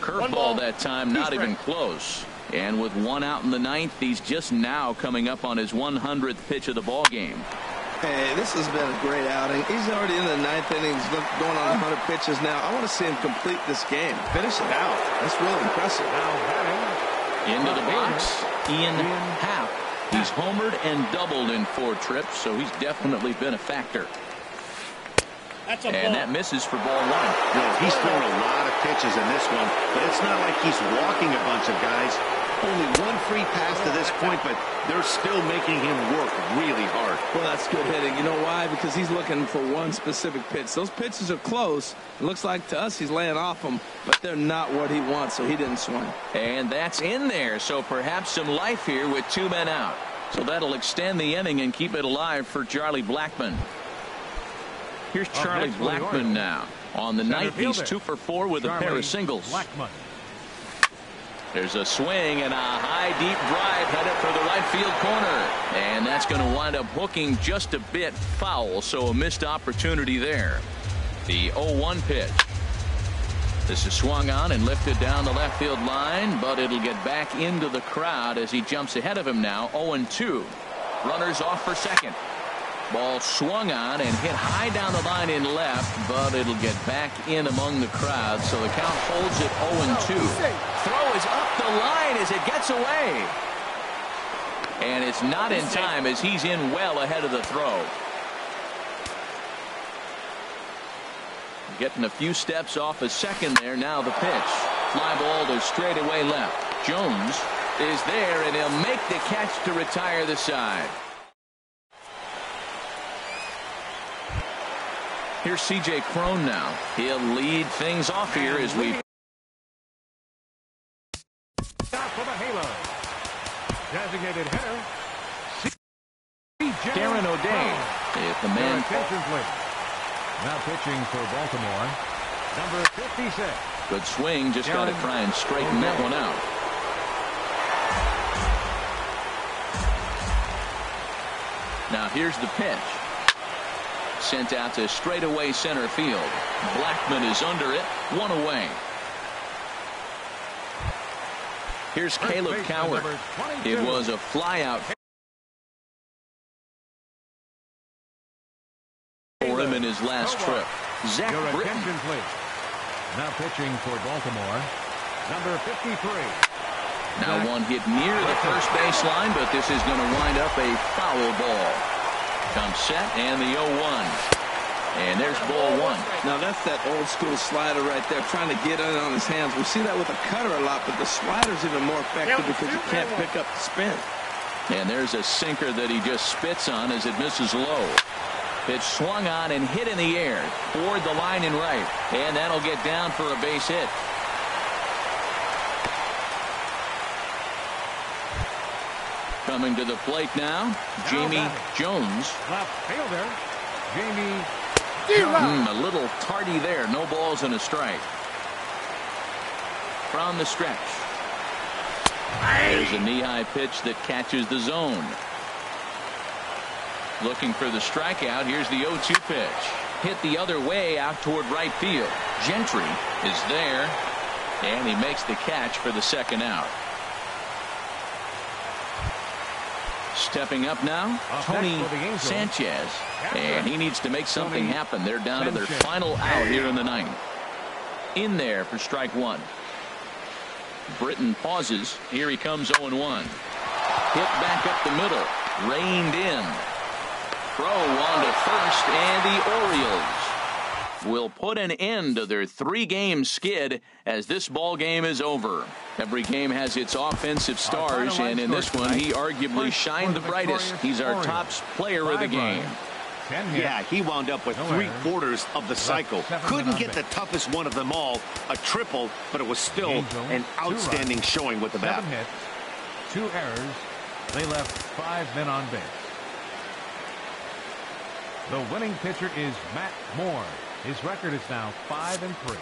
Curveball that time, not even close. And with one out in the ninth, he's just now coming up on his 100th pitch of the ball game. Hey, this has been a great outing. He's already in the ninth inning. He's going on 100 pitches now. I want to see him complete this game. Finish it out. That's really impressive. Into the box, Ian Happ. He's homered and doubled in 4 trips, so he's definitely been a factor. And that misses for ball 1. No, he's thrown a lot of pitches in this one, but it's not like he's walking a bunch of guys. Only one free pass to this point, but they're still making him work really hard. Well, that's good hitting. You know why? Because he's looking for one specific pitch. Those pitches are close. It looks like to us he's laying off them, but they're not what he wants, so he didn't swing. And that's in there, so perhaps some life here with 2 men out. So that'll extend the inning and keep it alive for Charlie Blackmon. Here's Charlie Blackmon now. On the night, he's 2 for 4 with a pair of singles. There's a swing and a high deep drive headed for the right field corner. And that's going to wind up hooking just a bit foul, so a missed opportunity there. The 0-1 pitch. This is swung on and lifted down the left field line, but it'll get back into the crowd as he jumps ahead of him now. 0-2. Runners off for second. Ball swung on and hit high down the line in left, but it'll get back in among the crowd, so the count holds at 0-2. Throw is up the line as it gets away. And it's not in time as he's in well ahead of the throw. Getting a few steps off a second there. Now the pitch. Fly ball to straightaway left. Jones is there, and he'll make the catch to retire the side. Here's C.J. Cron now. He'll lead things off here as we. Stop for the halo. Designated hitter. Darren O'Day. If the man. Now pitching for Baltimore. Number 56. Good swing. Just got to try and straighten that one out. Now here's the pitch. Sent out to straightaway center field. Blackmon is under it. 1 away. Here's Caleb Coward. It was a flyout for him in his last trip. Zach Britton. Now pitching for Baltimore. Number 53. Now one hit near the first baseline, but this is going to wind up a foul ball. Comes set and the 0-1. And there's ball 1. Now that's that old school slider right there, trying to get in on his hands. We see that with a cutter a lot, but the slider's even more effective because you can't pick up the spin. And there's a sinker that he just spits on as it misses low. Pitch swung on and hit in the air toward the line and right. And that'll get down for a base hit. Coming to the plate now, Jamie Jones. Left fielder, Jamie. A little tardy there. No balls and a strike. From the stretch. There's a knee-high pitch that catches the zone. Looking for the strikeout. Here's the 0-2 pitch. Hit the other way out toward right field. Gentry is there. And he makes the catch for the second out. Stepping up now, Tony Sanchez. And he needs to make something happen. They're down to their final out here in the ninth. In there for strike one. Britton pauses. Here he comes 0-1. Hit back up the middle. Reined in. Throw on to first, and the Orioles will put an end to their 3-game skid as this ball game is over. Every game has its offensive stars, and in this one, he arguably shined the brightest. He's our top player of the game. Yeah, he wound up with 3/4 of the cycle. Couldn't get the toughest one of them all, a triple, but it was still an outstanding showing with the bat. 7 hits, 2 errors. They left 5 men on base. The winning pitcher is Matt Moore. His record is now 5-3.